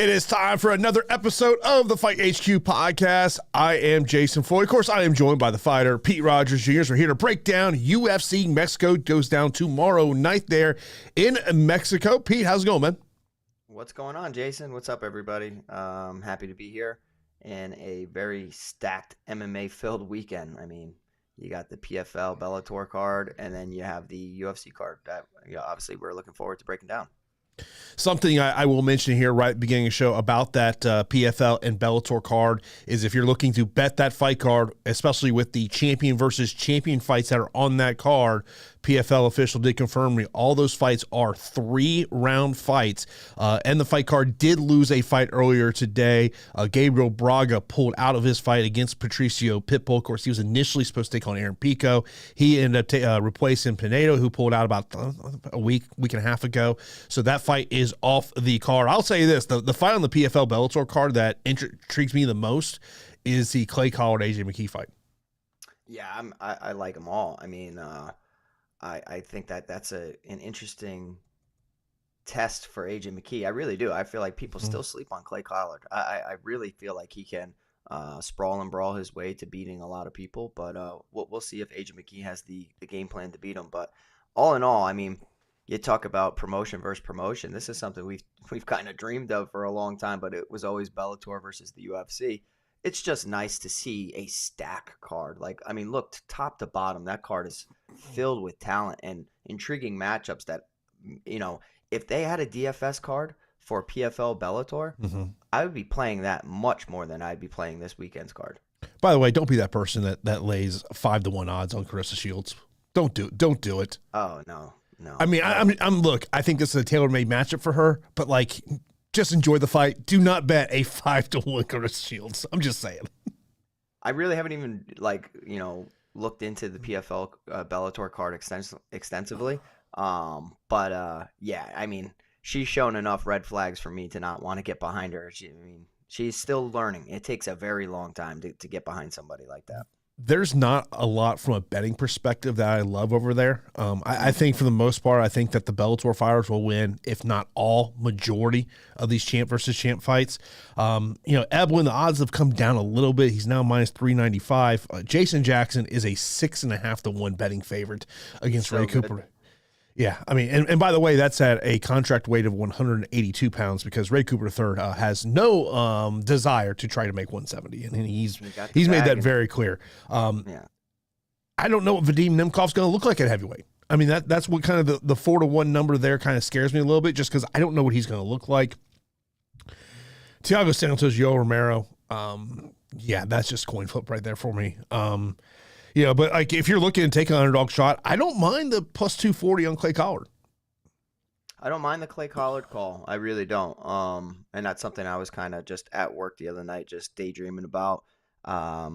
It is time for another episode of the Fight HQ podcast. I am Jason Floyd. Of course, I am joined by the fighter, Pete Rogers Jr. We're here to break down UFC Mexico. Goes down tomorrow night there in Mexico. Pete, how's it going, man? What's going on, Jason? What's up, everybody? Happy to be here in a very stacked MMA-filled weekend. I mean, you got the PFL Bellator card, and then you have the UFC card that obviously we're looking forward to breaking down. Something I will mention here right at the beginning of the show about that PFL and Bellator card is if you're looking to bet that fight card, especially with the champion versus champion fights that are on that card, PFL official did confirm me all those fights are 3-round fights. And the fight card did lose a fight earlier today. Gabriel Braga pulled out of his fight against Patricio Pitbull. Of course, he was initially supposed to take on Aaron Pico. He ended up replacing Pinedo, who pulled out about a week and a half ago. So that fight is off the card. I'll say this, the fight on the PFL Bellator card that intrigues me the most is the Clay Collard AJ McKee fight. Yeah, I like them all. I mean, I think that's an interesting test for AJ McKee. I really do. I feel like people still sleep on Clay Collard. I really feel like he can sprawl and brawl his way to beating a lot of people, but we'll see if AJ McKee has the game plan to beat him. But all in all, I mean, you talk about promotion versus promotion. This is something we've kind of dreamed of for a long time, but it was always Bellator versus the UFC. It's just nice to see a stack card. Like, I mean, look, top to bottom, that card is filled with talent and intriguing matchups that, you know, if they had a DFS card for PFL Bellator, I would be playing that much more than I'd be playing this weekend's card. By the way, don't be that person that lays 5-1 odds on Carissa Shields. Don't do it. Oh, no. No. I mean, look, I think this is a tailor-made matchup for her, but like, just enjoy the fight. Do not bet a 5-1 Carissa Shields. I'm just saying. I really haven't even looked into the PFL Bellator card extensively. Yeah, I mean, she's shown enough red flags for me to not want to get behind her. She's still learning. It takes a very long time to get behind somebody like that. There's not a lot from a betting perspective that I love over there. I think for the most part, I think that the Bellator fighters will win, if not all, majority of these champ versus champ fights. Eblen, the odds have come down a little bit. He's now minus 395. Jason Jackson is a 6.5-1 betting favorite against Ray Cooper. Yeah, I mean, and by the way, that's at a contract weight of 182 pounds because Ray Cooper III has no desire to try to make 170, and he's made that very clear. Yeah. I don't know what Vadim Nemkov's going to look like at heavyweight. I mean, that's what kind of the 4-1 number there kind of scares me a little bit, just because I don't know what he's going to look like. Thiago Santos, Yoel Romero, yeah, that's just coin flip right there for me. But like if you're looking to take an underdog shot, I don't mind the plus 240 on Clay Collard. I don't mind the Clay Collard call. I really don't. And that's something I was kind of just at work the other night, just daydreaming about. I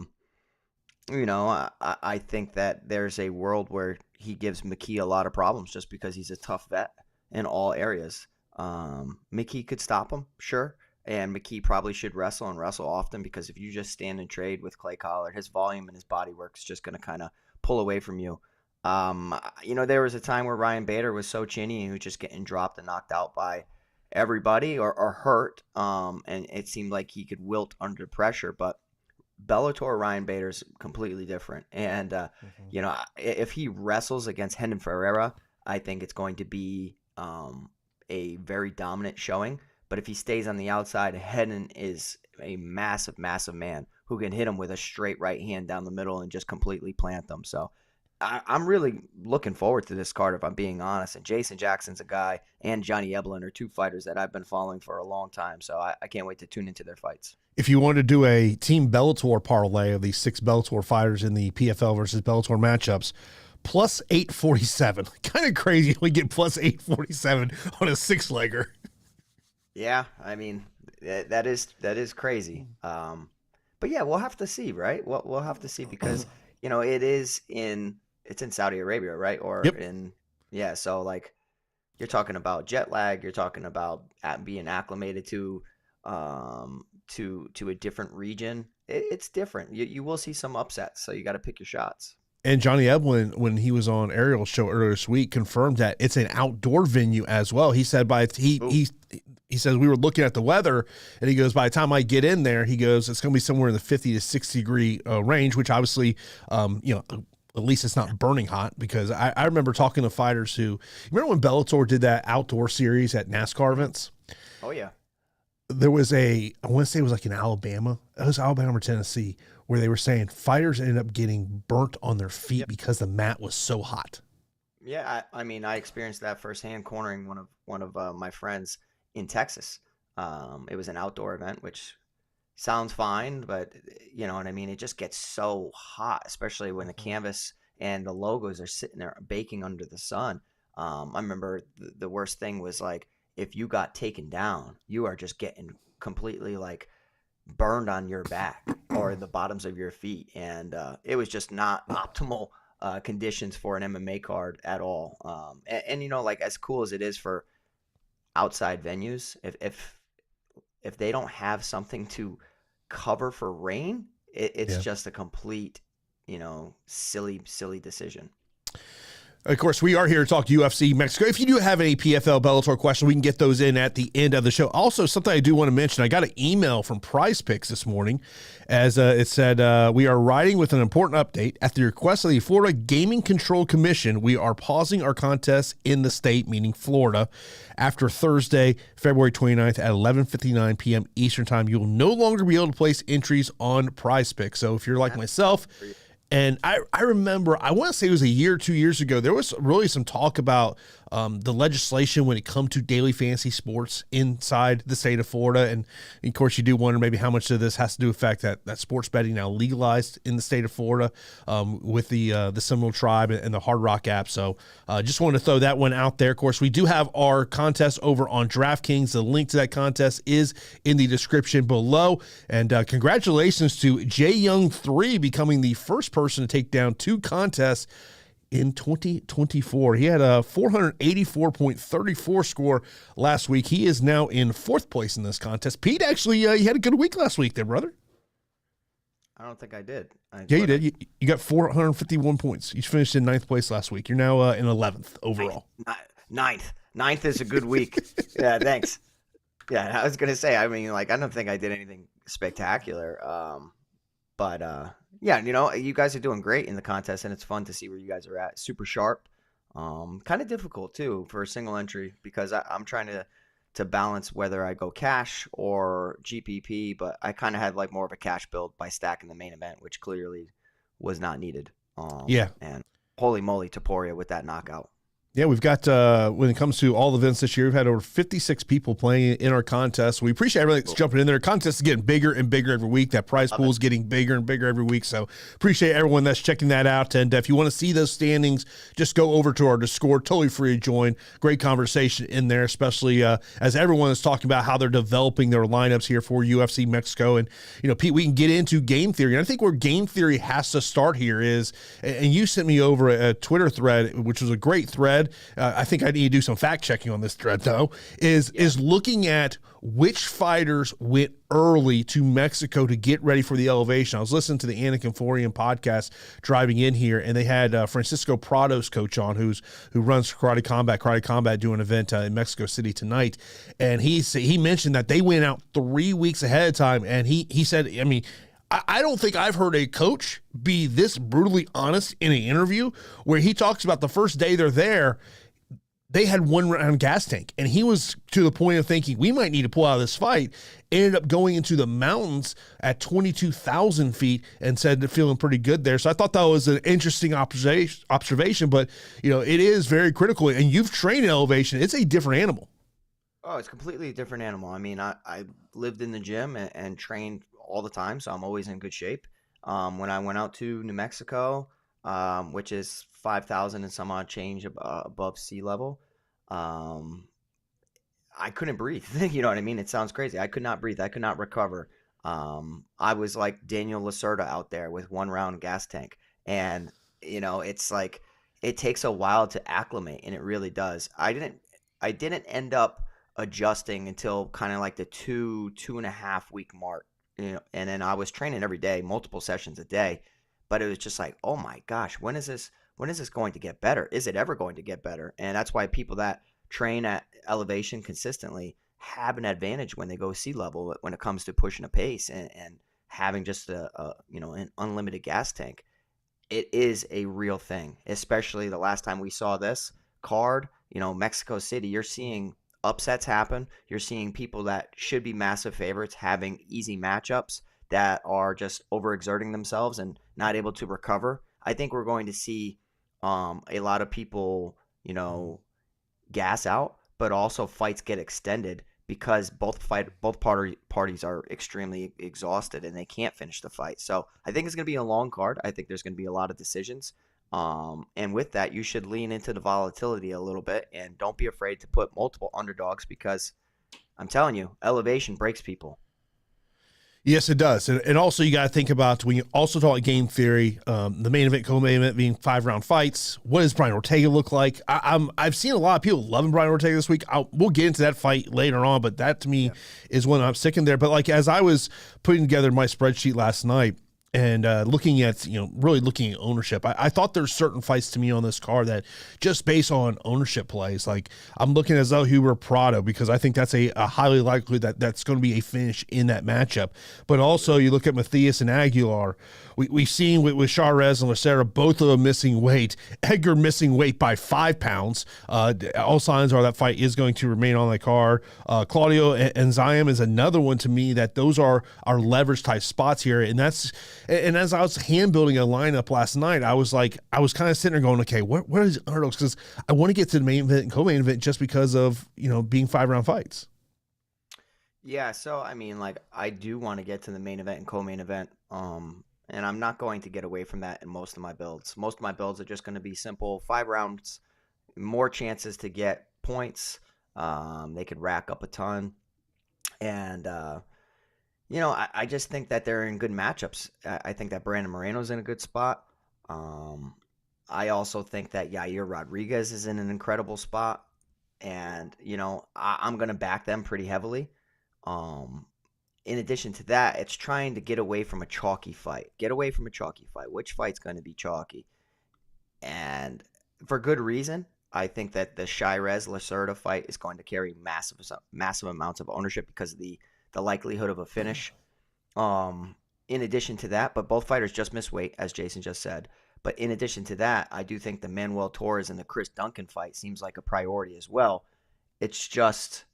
think that there's a world where he gives McKee a lot of problems just because he's a tough vet in all areas. McKee could stop him, sure. And McKee probably should wrestle and wrestle often because if you just stand and trade with Clay Collard, his volume and his body work is just going to kind of pull away from you. There was a time where Ryan Bader was so chinny and he was just getting dropped and knocked out by everybody or hurt. And it seemed like he could wilt under pressure. But Bellator Ryan Bader is completely different. And, if he wrestles against Hendon Ferreira, I think it's going to be a very dominant showing. But if he stays on the outside, Hendon is a massive, massive man who can hit him with a straight right hand down the middle and just completely plant them. So I'm really looking forward to this card, if I'm being honest. And Jason Jackson's a guy, and Johnny Eblen are two fighters that I've been following for a long time. So I can't wait to tune into their fights. If you want to do a team Bellator parlay of these 6 Bellator fighters in the PFL versus Bellator matchups, plus 847. Kind of crazy we get plus 847 on a 6-legger. Yeah, I mean, that is crazy. But yeah, we'll have to see, right? We'll have to see because, it's in Saudi Arabia, right? Or yep. So like you're talking about jet lag, you're talking about being acclimated to a different region. It's different. You will see some upsets, so you got to pick your shots. And Johnny Evelyn, when he was on Ariel's show earlier this week, confirmed that it's an outdoor venue as well. He said he says we were looking at the weather, and he goes, by the time I get in there, he goes, it's going to be somewhere in the 50 to 60 degree range, which obviously, at least it's not burning hot, because I remember talking to fighters who, remember when Bellator did that outdoor series at NASCAR events? Oh yeah. There was I want to say it was like in Alabama. It was Alabama or Tennessee, where they were saying fighters ended up getting burnt on their feet because the mat was so hot. Yeah, I mean, I experienced that firsthand cornering one of my friends in Texas. It was an outdoor event, which sounds fine, but you know what I mean? It just gets so hot, especially when the canvas and the logos are sitting there baking under the sun. I remember the worst thing was like, if you got taken down, you are just getting completely like burned on your back or the bottoms of your feet. And it was just not optimal conditions for an MMA card at all. And you know, like as cool as it is for outside venues, if they don't have something to cover for rain, it's just a complete, you know, silly decision. Of course, we are here to talk UFC Mexico. If you do have any PFL Bellator questions, we can get those in at the end of the show. Also, something I do want to mention, I got an email from Prize Picks this morning, as it said, we are writing with an important update. At the request of the Florida Gaming Control Commission, we are pausing our contest in the state, meaning Florida, after Thursday, February 29th at 11:59 p.m. Eastern Time. You will no longer be able to place entries on Prize Picks. So if you're like myself, and I remember, I want to say it was a year or 2 years ago, there was really some talk about the legislation when it comes to daily fantasy sports inside the state of Florida. And of course, you do wonder maybe how much of this has to do with the fact that sports betting now legalized in the state of Florida with the Seminole Tribe and the Hard Rock app. So just wanted to throw that one out there. Of course, we do have our contest over on DraftKings. The link to that contest is in the description below. And congratulations to J Young 3 becoming the first person to take down 2 contests in 2024. He had a 484.34 score last week. He is now in 4th place in this contest. Pete, actually, you had a good week last week there, brother. I don't think I did. Yeah, you did. You got 451 points. You finished in 9th place last week. You're now in 11th overall. Ninth is a good week. Yeah, thanks. Yeah, I was going to say, I mean, like, I don't think I did anything spectacular. But yeah, you know, you guys are doing great in the contest, and it's fun to see where you guys are at. Super sharp. Kind of difficult, too, for a single entry, because I'm trying to balance whether I go cash or GPP, but I kind of had like more of a cash build by stacking the main event, which clearly was not needed. And holy moly, Taporia with that knockout. Yeah, we've got, when it comes to all the events this year, we've had over 56 people playing in our contest. We appreciate everybody that's jumping in there. Contest is getting bigger and bigger every week. That prize pool is getting bigger and bigger every week. So appreciate everyone that's checking that out. And if you want to see those standings, just go over to our Discord. Totally free to join. Great conversation in there, especially as everyone is talking about how they're developing their lineups here for UFC Mexico. And, you know, Pete, we can get into game theory. And I think where game theory has to start here is, and you sent me over a Twitter thread, which was a great thread. I think I need to do some fact checking on this thread, though, is looking at which fighters went early to Mexico to get ready for the elevation. I was listening to the Anakin Florian podcast driving in here, and they had Francisco Prado's coach on, who runs Karate Combat doing an event in Mexico City tonight. And he mentioned that they went out 3 weeks ahead of time, and he said, I mean, I don't think I've heard a coach be this brutally honest in an interview where he talks about the first day they're there, they had 1 round gas tank, and he was to the point of thinking we might need to pull out of this fight. Ended up going into the mountains at 22,000 feet and said they're feeling pretty good there. So I thought that was an interesting observation, but you know, it is very critical, and you've trained in elevation. It's a different animal. Oh, it's completely a different animal. I mean, I lived in the gym and trained all the time, so I'm always in good shape. When I went out to New Mexico, which is 5,000 and some odd change above sea level, I couldn't breathe. You know what I mean? It sounds crazy. I could not breathe. I could not recover. I was like Daniel Lacerda out there with 1 round gas tank. And, you know, it's like, it takes a while to acclimate, and it really does. I didn't end up adjusting until kind of like the 2.5 week mark, you know, and then I was training every day, multiple sessions a day. but it was just like, oh my gosh, when is this going to get better? Is it ever going to get better? And that's why people that train at elevation consistently have an advantage when they go sea level when it comes to pushing a pace and having just an unlimited gas tank. It is a real thing, especially the last time we saw this card, Mexico City. You're seeing upsets happen. You're seeing people that should be massive favorites having easy matchups that are just overexerting themselves and not able to recover. I think we're going to see a lot of people, gas out, but also fights get extended because parties are extremely exhausted and they can't finish the fight. So I think it's going to be a long card. I think there's going to be a lot of decisions. And with that, you should lean into the volatility a little bit and don't be afraid to put multiple underdogs because I'm telling you, elevation breaks people. Yes, it does. And also you got to think about, when you also talk game theory, the main event, co-main event being 5-round fights. What does Brian Ortega look like? I've seen a lot of people loving Brian Ortega this week. We'll get into that fight later on, but that to me is one I'm sticking there. But like, as I was putting together my spreadsheet last night, and looking at, really looking at ownership, I thought there's certain fights to me on this card that just based on ownership plays, like I'm looking at Zellhuber Prado because I think that's a highly likely that's going to be a finish in that matchup. But also you look at Mateus and Aguilar. We've seen with Chairez and Lacerda, both of them missing weight. Edgar missing weight by 5 pounds. All signs are that fight is going to remain on the card. Claudio and Ziam is another one to me that those are leverage type spots here. And as I was hand building a lineup last night, I was kind of sitting there going, okay, what is underdogs? Because I want to get to the main event and co-main event just because of, being 5-round fights. Yeah, so I mean, like, I do want to get to the main event and co-main event. And I'm not going to get away from that in most of my builds. Most of my builds are just going to be simple 5 rounds, more chances to get points. They could rack up a ton. And, I just think that they're in good matchups. I think that Brandon Moreno's in a good spot. I also think that Yair Rodriguez is in an incredible spot. And, I'm going to back them pretty heavily. In addition to that, it's trying to get away from a chalky fight. Get away from a chalky fight. Which fight's going to be chalky? And for good reason. I think that the Chairez Lacerda fight is going to carry massive amounts of ownership because of the likelihood of a finish. In addition to that, but both fighters just missed weight, as Jason just said. But in addition to that, I do think the Manuel Torres and the Chris Duncan fight seems like a priority as well. It's just...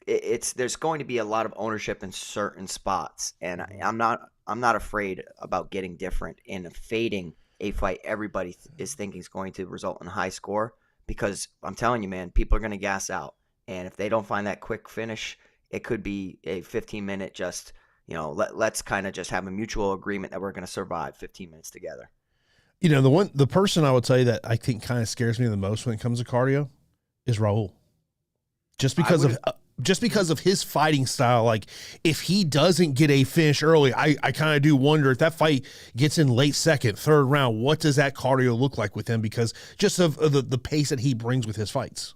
there's going to be a lot of ownership in certain spots, and I'm not afraid about getting different and fading a fight everybody is thinking is going to result in a high score, because I'm telling you, man, people are going to gas out, and if they don't find that quick finish, it could be a 15-minute just, let's kind of just have a mutual agreement that we're going to survive 15 minutes together. The person I would say that I think kind of scares me the most when it comes to cardio is Raul. Just because of his fighting style. Like, if he doesn't get a finish early, I kind of do wonder if that fight gets in late second, third round, what does that cardio look like with him? Because just of the pace that he brings with his fights.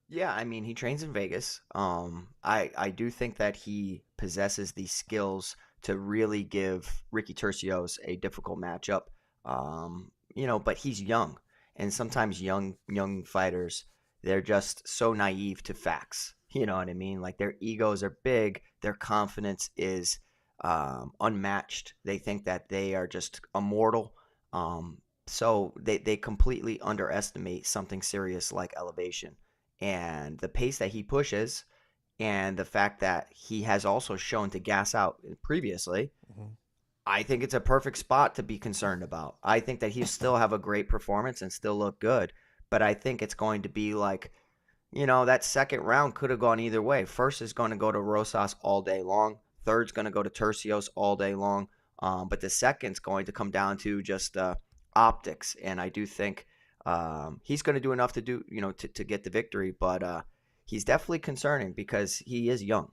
Yeah, I mean, he trains in Vegas. I do think that he possesses the skills to really give Ricky Turcios a difficult matchup. But he's young, and sometimes young fighters, they're just so naive to facts. You know what I mean? Like, their egos are big. Their confidence is unmatched. They think that they are just immortal. So they completely underestimate something serious like elevation. And the pace that he pushes and the fact that he has also shown to gas out previously, I think it's a perfect spot to be concerned about. I think that he'll still have a great performance and still look good. But I think it's going to be like, that second round could have gone either way. First is going to go to Rosas all day long. Third's going to go to Turcios all day long. But the second's going to come down to just optics. And I do think he's going to do enough to get the victory. But he's definitely concerning because he is young.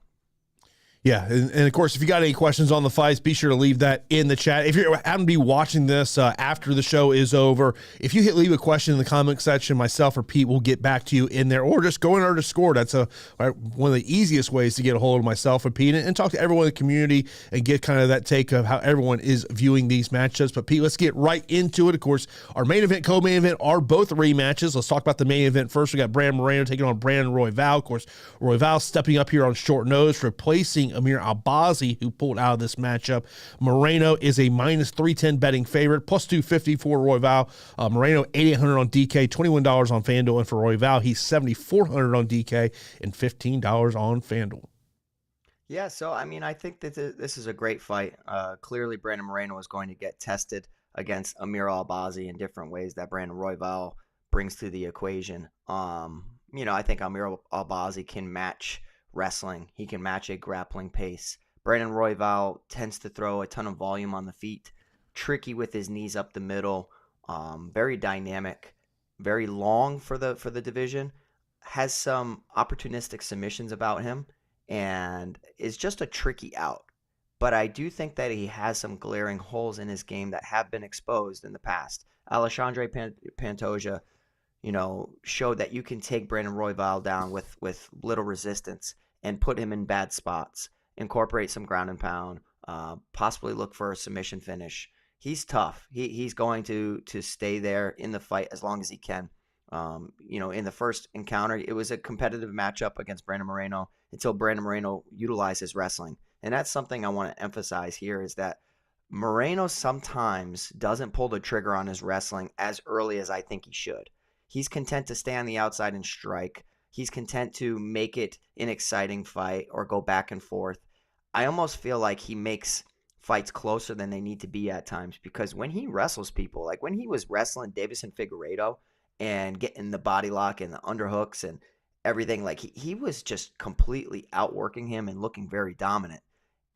Yeah, and of course, if you got any questions on the fights, be sure to leave that in the chat. If you're happen to be watching this after the show is over, if you leave a question in the comment section, myself or Pete will get back to you in there, or just go in our Discord. That's one of the easiest ways to get a hold of myself and Pete and talk to everyone in the community and get kind of that take of how everyone is viewing these matchups. But Pete, let's get right into it. Of course, our main event, co-main event are both rematches. Let's talk about the main event first. We got Brandon Moreno taking on Brandon Royval. Of course, Royval stepping up here on short notice, replacing Amir Albazi, who pulled out of this matchup. Moreno is a minus 310 betting favorite, plus 250 for Royval. Moreno, 8,800 on DK, $21 on FanDuel. And for Royval, he's 7,400 on DK and $15 on FanDuel. Yeah, so I mean, I think that this is a great fight. Clearly, Brandon Moreno is going to get tested against Amir Albazi in different ways that Brandon Royval brings to the equation. I think Amir Albazi can match wrestling. He can match a grappling pace. Brandon Royval tends to throw a ton of volume on the feet, tricky with his knees up the middle, very dynamic, very long for the division, has some opportunistic submissions about him, and is just a tricky out. But I do think that he has some glaring holes in his game that have been exposed in the past. Alexandre Pantoja, showed that you can take Brandon Royval down with little resistance and put him in bad spots, incorporate some ground and pound, possibly look for a submission finish. He's tough. He's going to stay there in the fight as long as he can. In the first encounter, it was a competitive matchup against Brandon Moreno until Brandon Moreno utilized his wrestling. And that's something I want to emphasize here, is that Moreno sometimes doesn't pull the trigger on his wrestling as early as I think he should. He's content to stay on the outside and strike. He's content to make it an exciting fight or go back and forth. I almost feel like he makes fights closer than they need to be at times, because when he wrestles people, like when he was wrestling Davison Figueiredo and getting the body lock and the underhooks and everything, like he was just completely outworking him and looking very dominant.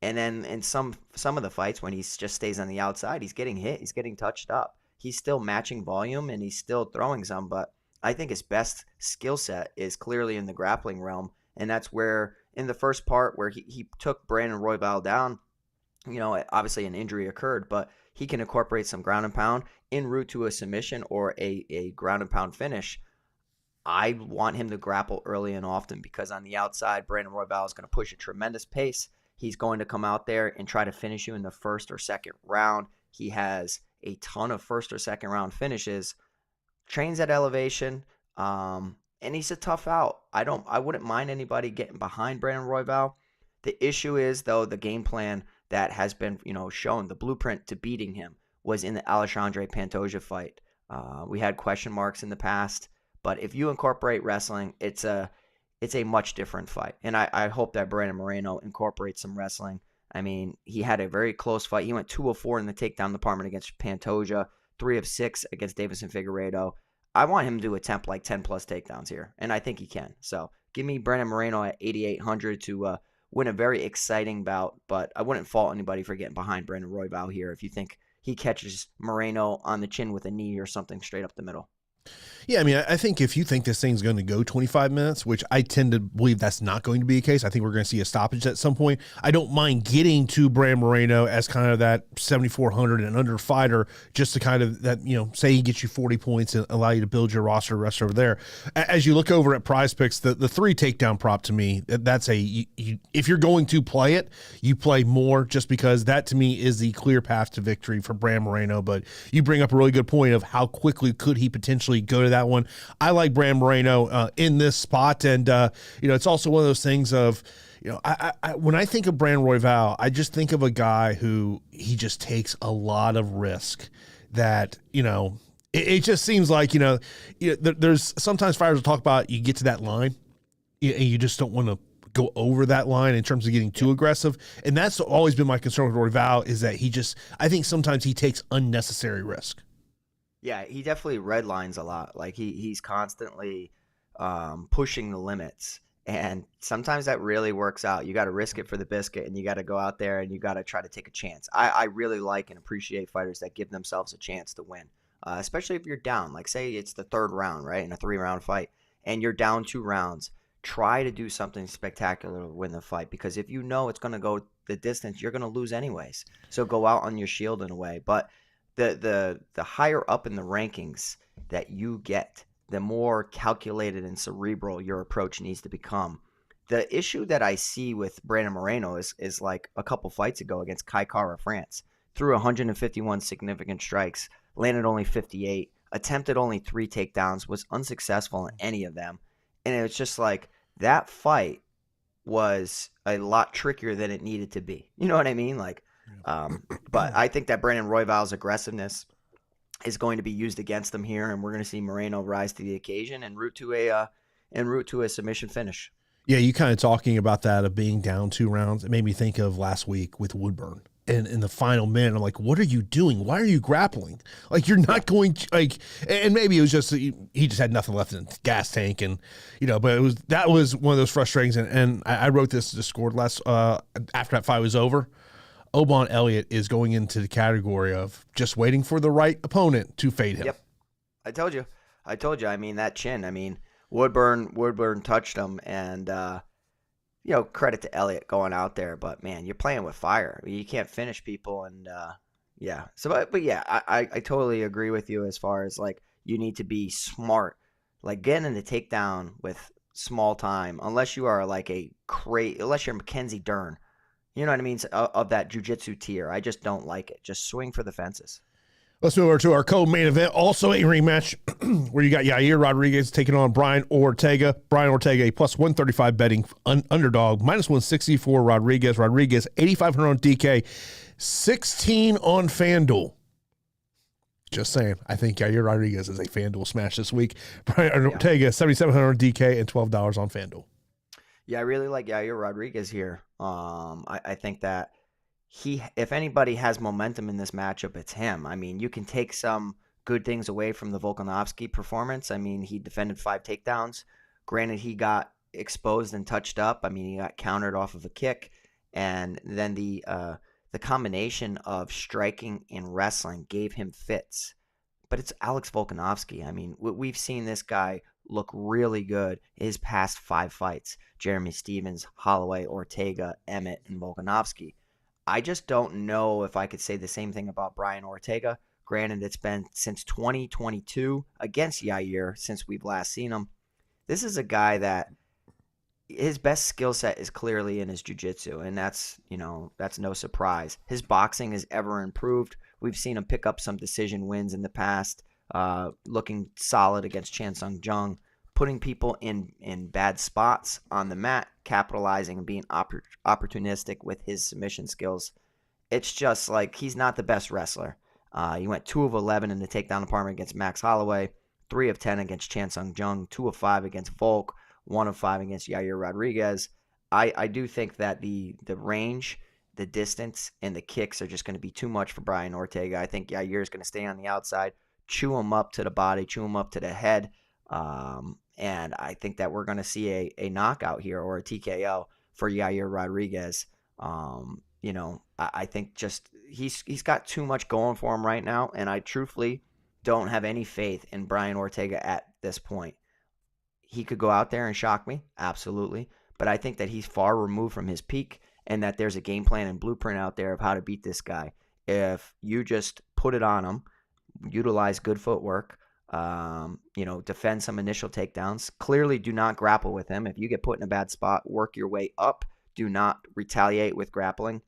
And then in some of the fights when he just stays on the outside, he's getting hit, he's getting touched up. He's still matching volume and he's still throwing some, but I think his best skill set is clearly in the grappling realm. And that's where, in the first part where he took Brandon Royval down, obviously an injury occurred, but he can incorporate some ground and pound en route to a submission or a ground and pound finish. I want him to grapple early and often, because on the outside, Brandon Royval is going to push a tremendous pace. He's going to come out there and try to finish you in the first or second round. He has a ton of first or second round finishes, trains at elevation, and he's a tough out. I wouldn't mind anybody getting behind Brandon Royval. The issue is, though, the game plan that has been, shown, the blueprint to beating him was in the Alexandre Pantoja fight. We had question marks in the past, but if you incorporate wrestling, it's a much different fight. And I hope that Brandon Moreno incorporates some wrestling. I mean, he had a very close fight. He went 2 of 4 in the takedown department against Pantoja, 3 of 6 against Davison Figueiredo. I want him to attempt like 10 plus takedowns here, and I think he can. So give me Brandon Moreno at 8,800 to win a very exciting bout, but I wouldn't fault anybody for getting behind Brandon Royval here if you think he catches Moreno on the chin with a knee or something straight up the middle. Yeah, I mean, I think if you think this thing's going to go 25 minutes, which I tend to believe that's not going to be the case, I think we're going to see a stoppage at some point. I don't mind getting to Brandon Moreno as kind of that 7,400 and under fighter, just to kind of that, say he gets you 40 points and allow you to build your roster the rest over there. As you look over at Prize Picks, the 3 takedown prop, to me, that's if you're going to play it, you play more, just because that to me is the clear path to victory for Brandon Moreno. But you bring up a really good point of how quickly could he potentially go to that one. I like Brandon Moreno in this spot, and it's also one of those things of, when I think of Brandon Royval, I just think of a guy who he just takes a lot of risk. That it just seems like there's sometimes fighters will talk about, you get to that line and you just don't want to go over that line in terms of getting too aggressive, and that's always been my concern with Royval, is that I think sometimes he takes unnecessary risk. Yeah, he definitely redlines a lot. Like he's constantly pushing the limits, and sometimes that really works out. You got to risk it for the biscuit, and you got to go out there and you got to try to take a chance. I really like and appreciate fighters that give themselves a chance to win, especially if you're down. Like say it's the 3rd round, right, in a 3-round fight, and you're down 2 rounds. try to do something spectacular to win the fight, because if you know it's going to go the distance, you're going to lose anyways. So go out on your shield in a way. But the higher up in the rankings that you get, the more calculated and cerebral your approach needs to become. The issue that I see with Brandon Moreno is like a couple fights ago against Kai Kara France. Threw 151 significant strikes, landed only 58, attempted only 3 takedowns, was unsuccessful in any of them. And it was just like, that fight was a lot trickier than it needed to be. You know what I mean? Like, but I think that Brandon Royval's aggressiveness is going to be used against him here, and we're going to see Moreno rise to the occasion and route to a submission finish. Yeah, you kind of talking about that of being down 2 rounds. It made me think of last week with Woodburn. And in the final minute, I'm like, what are you doing? Why are you grappling? Like, you're not going to, like, and maybe it was just, he just had nothing left in the gas tank. And, but that was one of those frustrations. And I wrote this Discord after that fight was over. Obon Elliott is going into the category of just waiting for the right opponent to fade him. Yep. I told you. I mean, that chin, Woodburn touched him, and, credit to Elliott going out there, but man, you're playing with fire. You can't finish people, and yeah. So, but yeah, I totally agree with you as far as like, you need to be smart, like getting in the takedown with small time, unless you are like unless you're Mackenzie Dern, you know what I mean, of that jiu-jitsu tier. I just don't like it. Just swing for the fences. Let's move over to our co-main event. Also a rematch where you got Yair Rodriguez taking on Brian Ortega. Brian Ortega, a plus 135 betting underdog, minus 164 Rodriguez. Rodriguez, 8,500 on DK, 16 on FanDuel. Just saying. I think Yair Rodriguez is a FanDuel smash this week. Brian Ortega, 7,700 on DK and $12 on FanDuel. Yeah, I really like Yair Rodriguez here. I think that if anybody has momentum in this matchup, it's him. I mean, you can take some good things away from the Volkanovski performance. I mean, he defended 5 takedowns. Granted, he got exposed and touched up. I mean, he got countered off of a kick. And then the combination of striking and wrestling gave him fits. But it's Alex Volkanovski. I mean, we've seen this guy look really good his past 5 fights. Jeremy Stevens, Holloway, Ortega, Emmett, and Volkanovski. I just don't know if I could say the same thing about Brian Ortega. Granted, it's been since 2022 against Yair since we've last seen him. This is a guy that his best skill set is clearly in his jiu-jitsu, and that's no surprise. His boxing is ever improved. We've seen him pick up some decision wins in the past, looking solid against Chan Sung Jung, putting people in bad spots on the mat, capitalizing and being opportunistic with his submission skills. It's just like, he's not the best wrestler. He went 2 of 11 in the takedown department against Max Holloway, 3 of 10 against Chan Sung Jung, 2 of 5 against Volk, 1 of 5 against Yair Rodriguez. I do think that the range, the distance, and the kicks are just going to be too much for Brian Ortega. I think Yair is going to stay on the outside, chew him up to the body, chew him up to the head. And I think that we're going to see a knockout here, or a TKO for Yair Rodriguez. I think just he's got too much going for him right now, and I truthfully don't have any faith in Brian Ortega at this point. He could go out there and shock me, absolutely, but I think that he's far removed from his peak, and that there's a game plan and blueprint out there of how to beat this guy. If you just put it on him, utilize good footwork, defend some initial takedowns. Clearly do not grapple with him. If you get put in a bad spot, work your way up. Do not retaliate with grappling.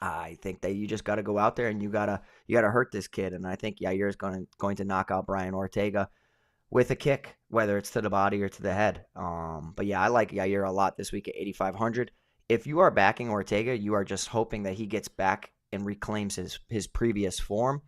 I think that you just got to go out there and you gotta hurt this kid. And I think Yair is going to knock out Brian Ortega with a kick, whether it's to the body or to the head. But yeah, I like Yair a lot this week at 8,500. If you are backing Ortega, you are just hoping that he gets back and reclaims his previous form.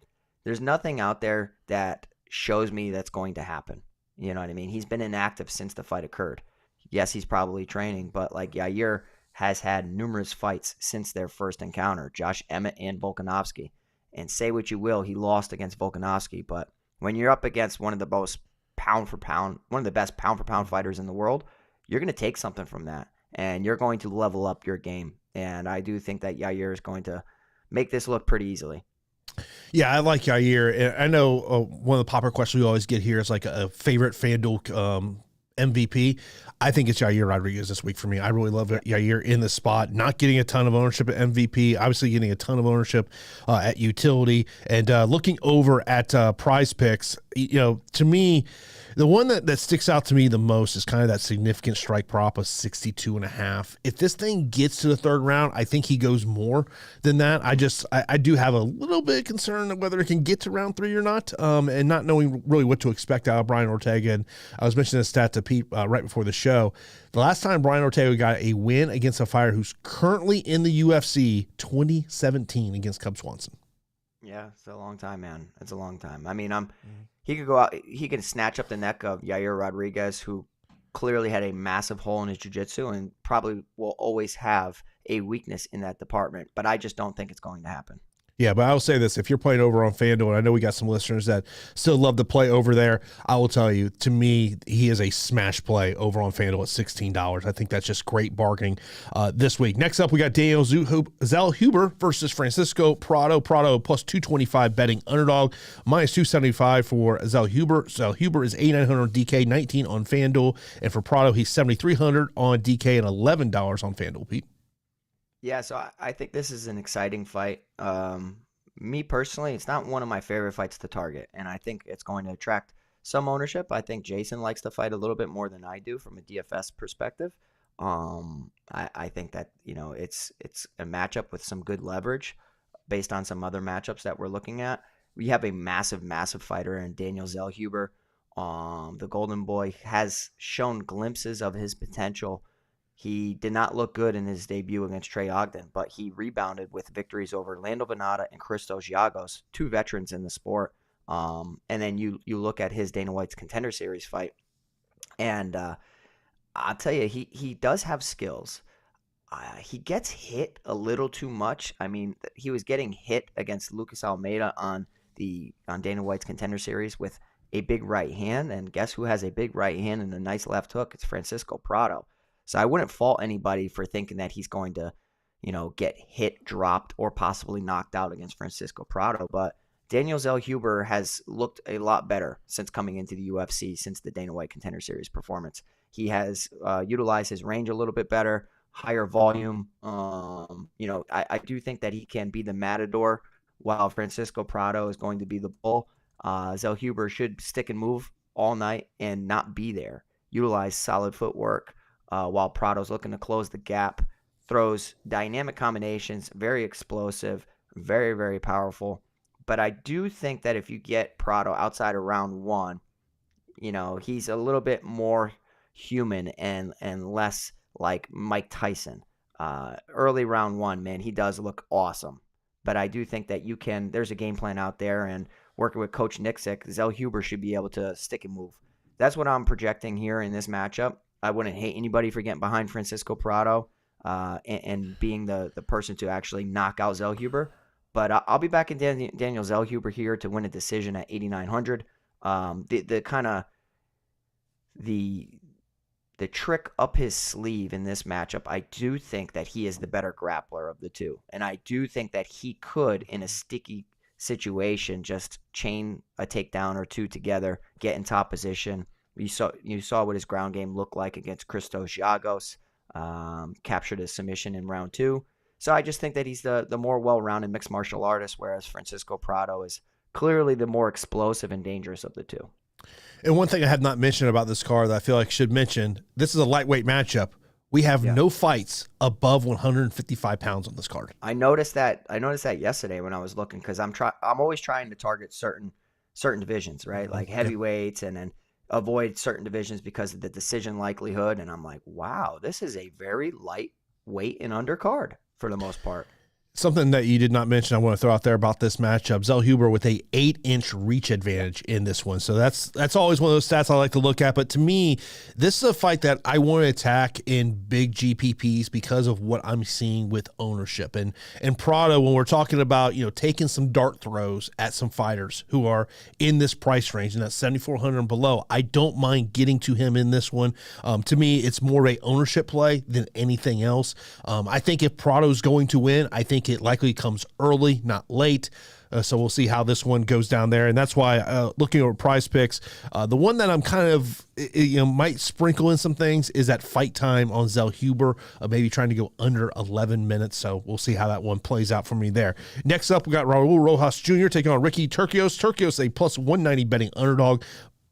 There's nothing out there that shows me that's going to happen. You know what I mean? He's been inactive since the fight occurred. Yes, he's probably training, but like Yair has had numerous fights since their first encounter, Josh Emmett and Volkanovski. And say what you will, he lost against Volkanovski, but when you're up against one of the best pound for pound fighters in the world, you're going to take something from that, and you're going to level up your game. And I do think that Yair is going to make this look pretty easily. Yeah, I like Yair. I know one of the popular questions we always get here is like a favorite FanDuel MVP, I think it's Yair Rodriguez this week for me. I really love Yair in the spot, not getting a ton of ownership at MVP, obviously getting a ton of ownership at utility, and looking over at Prize Picks, to me, the one that sticks out to me the most is kind of that significant strike prop of 62.5. If this thing gets to the third round, I think he goes more than that. I do have a little bit of concern of whether it can get to round 3 or not, and not knowing really what to expect out of Brian Ortega. And I was mentioning this stat to Pete right before the show. The last time Brian Ortega got a win against a fighter who's currently in the UFC, 2017 against Cub Swanson. Yeah, it's a long time, man. It's a long time. I mean, he could go out. He can snatch up the neck of Yair Rodriguez, who clearly had a massive hole in his jiu-jitsu and probably will always have a weakness in that department. But I just don't think it's going to happen. Yeah, but I will say this. If you're playing over on FanDuel, and I know we got some listeners that still love to play over there, I will tell you, to me, he is a smash play over on FanDuel at $16. I think that's just great bargaining this week. Next up, we got Daniel Zellhuber versus Francisco Prado. Prado plus 225 betting underdog, minus 275 for Zellhuber. Zellhuber is 8,900 on DK, 19 on FanDuel. And for Prado, he's 7,300 on DK and $11 on FanDuel, Pete. Yeah, so I think this is an exciting fight. Me personally, it's not one of my favorite fights to target, and I think it's going to attract some ownership. I think Jason likes to fight a little bit more than I do from a DFS perspective. I think that it's a matchup with some good leverage based on some other matchups that we're looking at. We have a massive fighter in Daniel Zellhuber. The Golden Boy has shown glimpses of his potential. He did not look good in his debut against Trey Ogden, but he rebounded with victories over Lando Venata and Christos Giagos, two veterans in the sport. And then you look at his Dana White's Contender Series fight, and I'll tell you, he does have skills. He gets hit a little too much. I mean, he was getting hit against Lucas Almeida on Dana White's Contender Series with a big right hand, and guess who has a big right hand and a nice left hook? It's Francisco Prado. So I wouldn't fault anybody for thinking that he's going to, get hit, dropped, or possibly knocked out against Francisco Prado. But Daniel Zellhuber has looked a lot better since coming into the UFC, since the Dana White Contender Series performance. He has utilized his range a little bit better, higher volume. I do think that he can be the matador, while Francisco Prado is going to be the bull. Zellhuber should stick and move all night and not be there. Utilize solid footwork. While Prado's looking to close the gap, throws dynamic combinations, very explosive, very, very powerful. But I do think that if you get Prado outside of round 1, he's a little bit more human and less like Mike Tyson. Early round 1, man, he does look awesome. But I do think that there's a game plan out there, and working with Coach Nixick, Zellhuber should be able to stick and move. That's what I'm projecting here in this matchup. I wouldn't hate anybody for getting behind Francisco Prado and being the person to actually knock out Zellhuber. But I'll be back in Daniel Zellhuber here to win a decision at 8,900. The trick up his sleeve in this matchup, I do think that he is the better grappler of the two. And I do think that he could, in a sticky situation, just chain a takedown or two together, get in top position. You saw what his ground game looked like against Christos Giagos, captured his submission in round 2. So I just think that he's the more well-rounded mixed martial artist, whereas Francisco Prado is clearly the more explosive and dangerous of the two. And one thing I have not mentioned about this card that I feel like I should mention, this is a lightweight matchup. We have no fights above 155 pounds on this card. I noticed that yesterday when I was looking, because I'm always trying to target certain divisions, right? Like heavyweights, and then avoid certain divisions because of the decision likelihood. And I'm like, wow, this is a very lightweight and undercard for the most part. Something that you did not mention I want to throw out there about this matchup, Zellhuber with a 8-inch reach advantage in this one. So that's always one of those stats I like to look at. But to me, this is a fight that I want to attack in big GPPs because of what I'm seeing with ownership. And Prado, when we're talking about, taking some dart throws at some fighters who are in this price range, and that's 7,400 and below, I don't mind getting to him in this one. To me, it's more a ownership play than anything else. I think if Prado's going to win, I think think it likely comes early, not late. So we'll see how this one goes down there. And that's why looking over Prize Picks, the one that I'm kind of, might sprinkle in some things is that fight time on Zellhuber, maybe trying to go under 11 minutes. So we'll see how that one plays out for me there. Next up, we got Raul Rojas Jr. taking on Ricky Turcios. Turcios, a plus 190 betting underdog.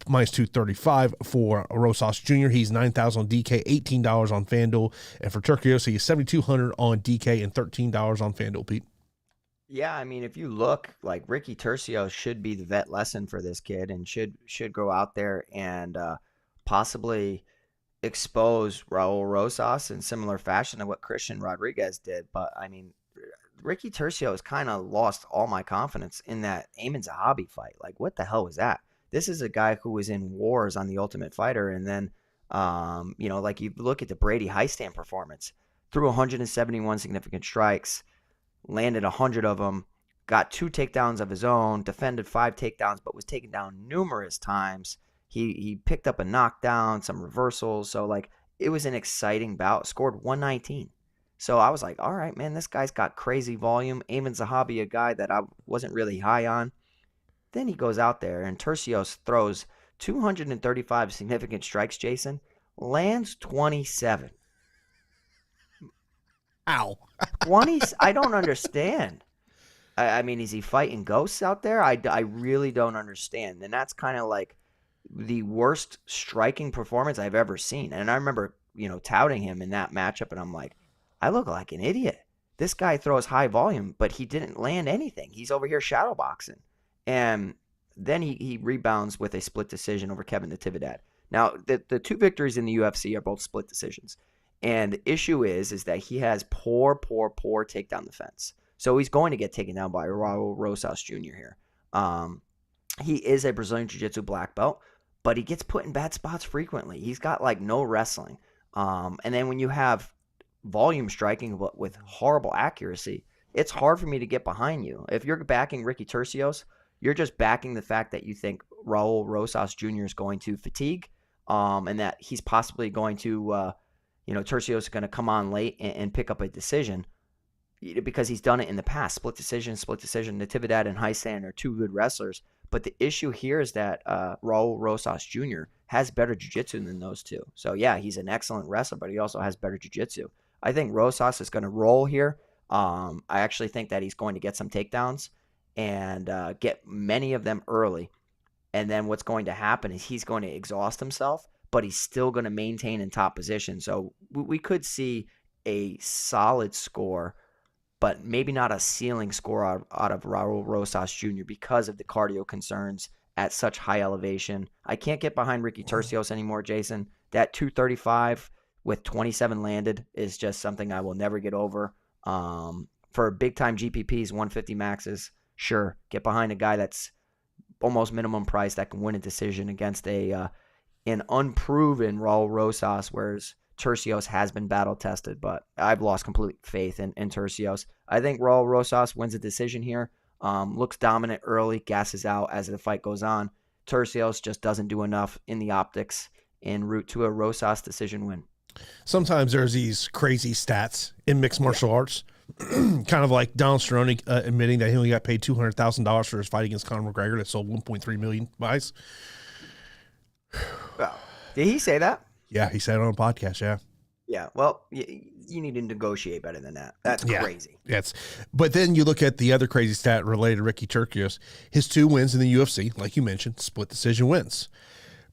Minus 235 for Rosas Jr. He's 9,000 on DK, $18 on FanDuel. And for Turcios, he's 7,200 on DK and $13 on FanDuel, Pete. Yeah, I mean, if you look, like Ricky Turcios should be the vet lesson for this kid and should go out there and possibly expose Raul Rosas in similar fashion to what Cristian Rodriguez did. But, I mean, Ricky Turcios kind of lost all my confidence in that Amin Zahabi fight. Like, what the hell was that? This is a guy who was in wars on The Ultimate Fighter, and then, like you look at the Brady Heistand performance, threw 171 significant strikes, landed 100 of them, got 2 takedowns of his own, defended 5 takedowns, but was taken down numerous times. He picked up a knockdown, some reversals, so like it was an exciting bout. Scored 119. So I was like, all right, man, this guy's got crazy volume. Amin Zahabi, a guy that I wasn't really high on. Then he goes out there, and Turcios throws 235 significant strikes, Jason, lands 27. Ow. 20? I don't understand. I mean, is he fighting ghosts out there? I really don't understand. And that's kind of like the worst striking performance I've ever seen. And I remember, touting him in that matchup, and I'm like, I look like an idiot. This guy throws high volume, but he didn't land anything. He's over here shadowboxing. And then he rebounds with a split decision over Kevin Natividad. Now, the 2 victories in the UFC are both split decisions. And the issue is that he has poor takedown defense. So he's going to get taken down by Raul Rosas Jr. here. He is a Brazilian Jiu-Jitsu black belt, but he gets put in bad spots frequently. He's got like no wrestling. And then when you have volume striking but with horrible accuracy, it's hard for me to get behind you. If you're backing Ricky Turcios, you're just backing the fact that you think Raul Rosas Jr. is going to fatigue, and that he's possibly going to, Turcios is going to come on late and pick up a decision because he's done it in the past. Split decision. Natividad and Heistand are 2 good wrestlers. But the issue here is that Raul Rosas Jr. has better jiu-jitsu than those 2. So, yeah, he's an excellent wrestler, but he also has better jiu-jitsu. I think Rosas is going to roll here. I actually think that he's going to get some takedowns and get many of them early. And then what's going to happen is he's going to exhaust himself, but he's still going to maintain in top position. So we could see a solid score, but maybe not a ceiling score out of Raul Rosas Jr. because of the cardio concerns at such high elevation. I can't get behind Ricky Turcios anymore, Jason. That 235 with 27 landed is just something I will never get over. For big-time GPPs, 150 maxes, sure, get behind a guy that's almost minimum price that can win a decision against an unproven Raul Rosas, whereas Turcios has been battle-tested, but I've lost complete faith in Turcios. I think Raul Rosas wins a decision here, looks dominant early, gasses out as the fight goes on. Turcios just doesn't do enough in the optics en route to a Rosas decision win. Sometimes there's these crazy stats in mixed martial arts, kind of like Donald Cerrone admitting that he only got paid $200,000 for his fight against Conor McGregor that sold 1.3 million buys. Well, did he say that? Yeah, he said it on a podcast, yeah. Yeah, well, you need to negotiate better than that. That's crazy. Yes. But then you look at the other crazy stat related to Ricky Turcios. His 2 wins in the UFC, like you mentioned, split decision wins.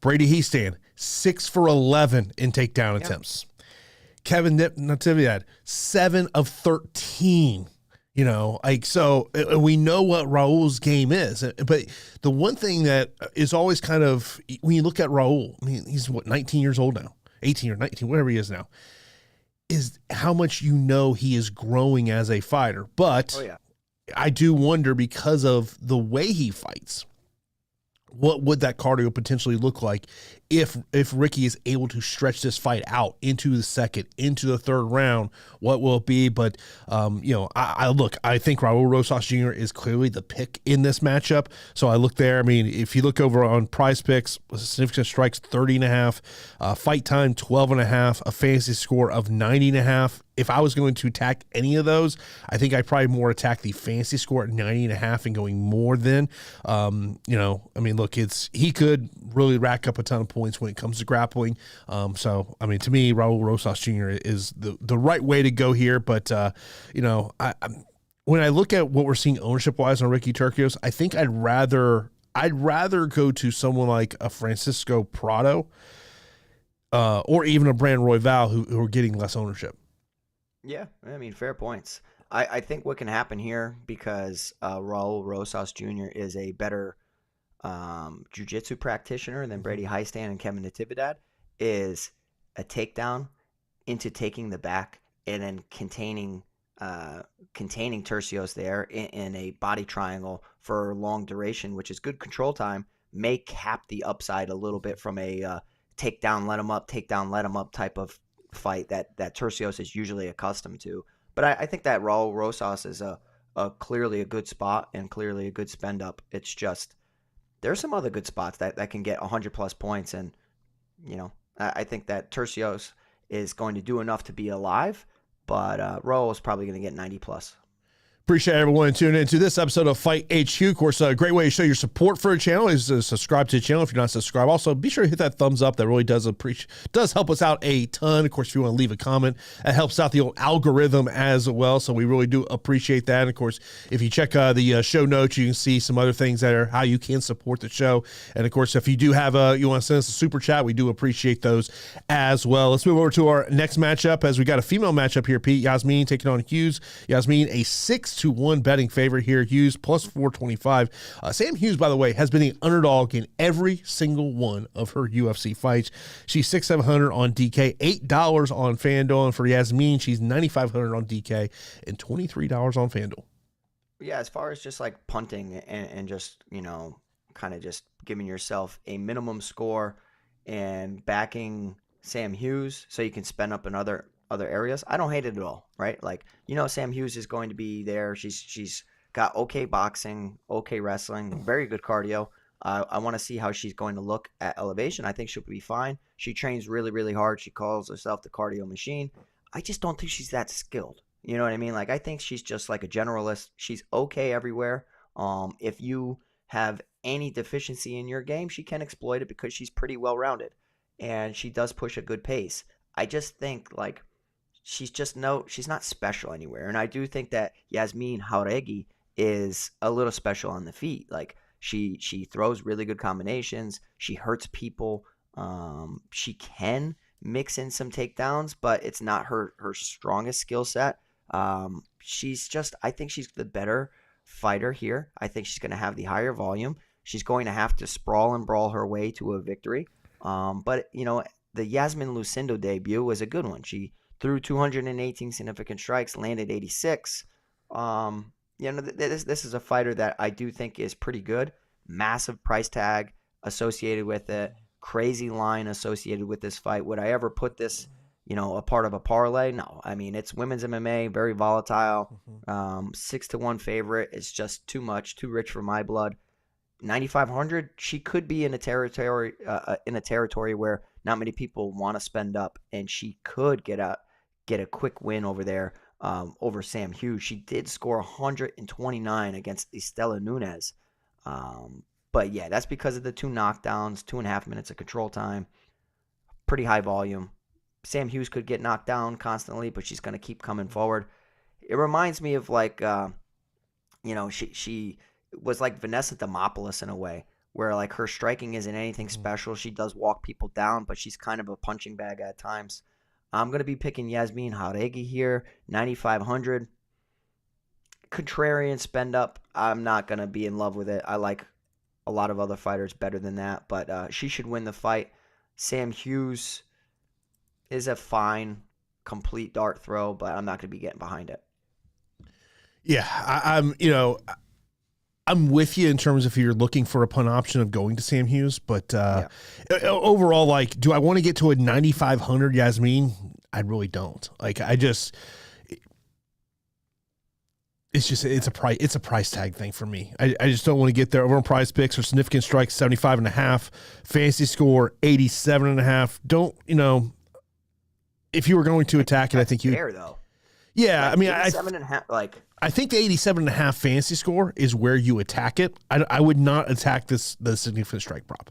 Brady Heistand, 6 for 11 in takedown attempts. Kevin Natividad, 7 of 13. So we know what Raul's game is. But the one thing that is always kind of, when you look at Raul, I mean, he's 19 years old now, 18 or 19, whatever he is now, is how much he is growing as a fighter. But I do wonder, because of the way he fights, what would that cardio potentially look like if Ricky is able to stretch this fight out into the second, into the third round? What will it be? But, I think Raul Rosas Jr. is clearly the pick in this matchup. So I look there. I mean, if you look over on Prize Picks, significant strikes, 30.5, fight time, 12.5, a fantasy score of 90.5. if I was going to attack any of those, I think I'd probably more attack the fantasy score at 90.5 and going more than, look, he could really rack up a ton of points when it comes to grappling. To me, Raul Rosas Jr. is the right way to go here. But, when I look at what we're seeing ownership-wise on Ricky Turcios, I think I'd rather go to someone like a Francisco Prado or even a Brand Royval who are getting less ownership. Yeah, fair points. I think what can happen here, because Raul Rosas Jr. is a better jiu-jitsu practitioner than Brady Heistan and Kevin Natividad, is a takedown into taking the back and then containing Turcios there in a body triangle for long duration, which is good control time, may cap the upside a little bit from a takedown, let him up type of fight that Turcios is usually accustomed to. But I think that Raul Rosas is a clearly a good spot and clearly a good spend up. It's just there's some other good spots that can get 100+ points, and I think that Turcios is going to do enough to be alive, but Raul is probably going to get 90+. Appreciate everyone tuning in to this episode of Fight HQ. Of course, a great way to show your support for the channel is to subscribe to the channel if you're not subscribed. Also, be sure to hit that thumbs up. That really does help us out a ton. Of course, if you want to leave a comment, that helps out the old algorithm as well. So we really do appreciate that. And of course, if you check the show notes, you can see some other things that are how you can support the show. And of course, if you do have you want to send us a super chat, we do appreciate those as well. Let's move over to our next matchup, as we got a female matchup here. Pete, Yazmin taking on Hughes. Yazmin, a 6-1 betting favorite here. Hughes plus 425. Sam Hughes, by the way, has been an underdog in every single one of her UFC fights. She's 6,700 on DK, $8 on FanDuel, and for Yazmin, she's 9,500 on DK and $23 on FanDuel. Yeah, as far as just like punting and just kind of just giving yourself a minimum score and backing Sam Hughes so you can spend up in other areas, I don't hate it at all, right? Like, Sam Hughes is going to be there. She's got okay boxing, okay wrestling, very good cardio. I want to see how she's going to look at elevation. I think she'll be fine. She trains really, really hard. She calls herself the cardio machine. I just don't think she's that skilled. You know what I mean? Like, I think she's just like a generalist. She's okay everywhere. If you have any deficiency in your game, she can exploit it because she's pretty well-rounded. And she does push a good pace. I just think, like, she's not special anywhere. And I do think that Yazmin Jauregui is a little special on the feet. Like, she throws really good combinations. She hurts people. She can mix in some takedowns, but it's not her strongest skill set. I think she's the better fighter here. I think she's going to have the higher volume. She's going to have to sprawl and brawl her way to a victory. But the Yazmin Lucindo debut was a good one. She threw 218 significant strikes, landed 86. This is a fighter that I do think is pretty good. Massive price tag associated with it. Crazy line associated with this fight. Would I ever put this, a part of a parlay? No. I mean, it's women's MMA, very volatile. 6-1 favorite. It's just too much, too rich for my blood. 9,500. She could be in a territory where not many people want to spend up, and she could get a quick win over there over Sam Hughes. She did score 129 against Estela Nunes. But yeah, that's because of the 2 knockdowns, 2.5 minutes of control time, pretty high volume. Sam Hughes could get knocked down constantly, but she's going to keep coming forward. It reminds me of like, she was like Vanessa Demopoulos in a way, where like her striking isn't anything special. She does walk people down, but she's kind of a punching bag at times. I'm going to be picking Yazmin Jauregui here, 9,500. Contrarian spend up. I'm not going to be in love with it. I like a lot of other fighters better than that, but she should win the fight. Sam Hughes is a fine, complete dart throw, but I'm not going to be getting behind it. Yeah, I'm with you in terms of if you're looking for a punt option of going to Sam Hughes, but overall, like, do I want to get to a 9,500 Yazmin? I really don't. Like, it's a price tag thing for me. I just don't want to get there. Over on Prize Picks or significant strikes 75.5, fantasy score 87.5. Don't, if you were going to attack it, I think you. Fair though. Yeah, Like I mean, 87.5, like, I think the 87.5 fantasy score is where you attack it. I would not attack the significant strike prop.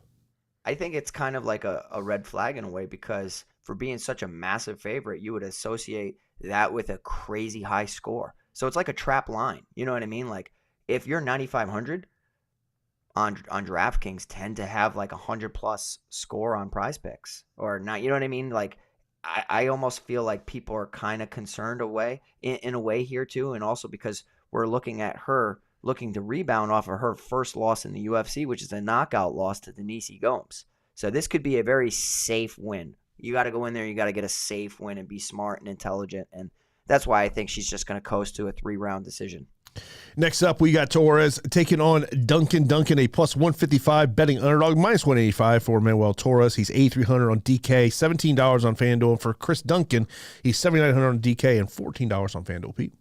I think it's kind of like a red flag in a way, because for being such a massive favorite, you would associate that with a crazy high score. So it's like a trap line. You know what I mean? Like, if you're 9,500 on DraftKings, tend to have like 100+ score on Prize Picks or not. You know what I mean? Like, I almost feel like people are kind of concerned in a way here too, and also because we're looking at her looking to rebound off of her first loss in the UFC, which is a knockout loss to Denise Gomes. So this could be a very safe win. You got to go in there, you got to get a safe win and be smart and intelligent, and that's why I think she's just going to coast to a 3-round decision. Next up, we got Torres taking on Duncan. Duncan, a plus 155 betting underdog, minus 185 for Manuel Torres. He's 8,300 on DK, $17 on FanDuel. For Chris Duncan, he's 7,900 on DK and $14 on FanDuel. Pete?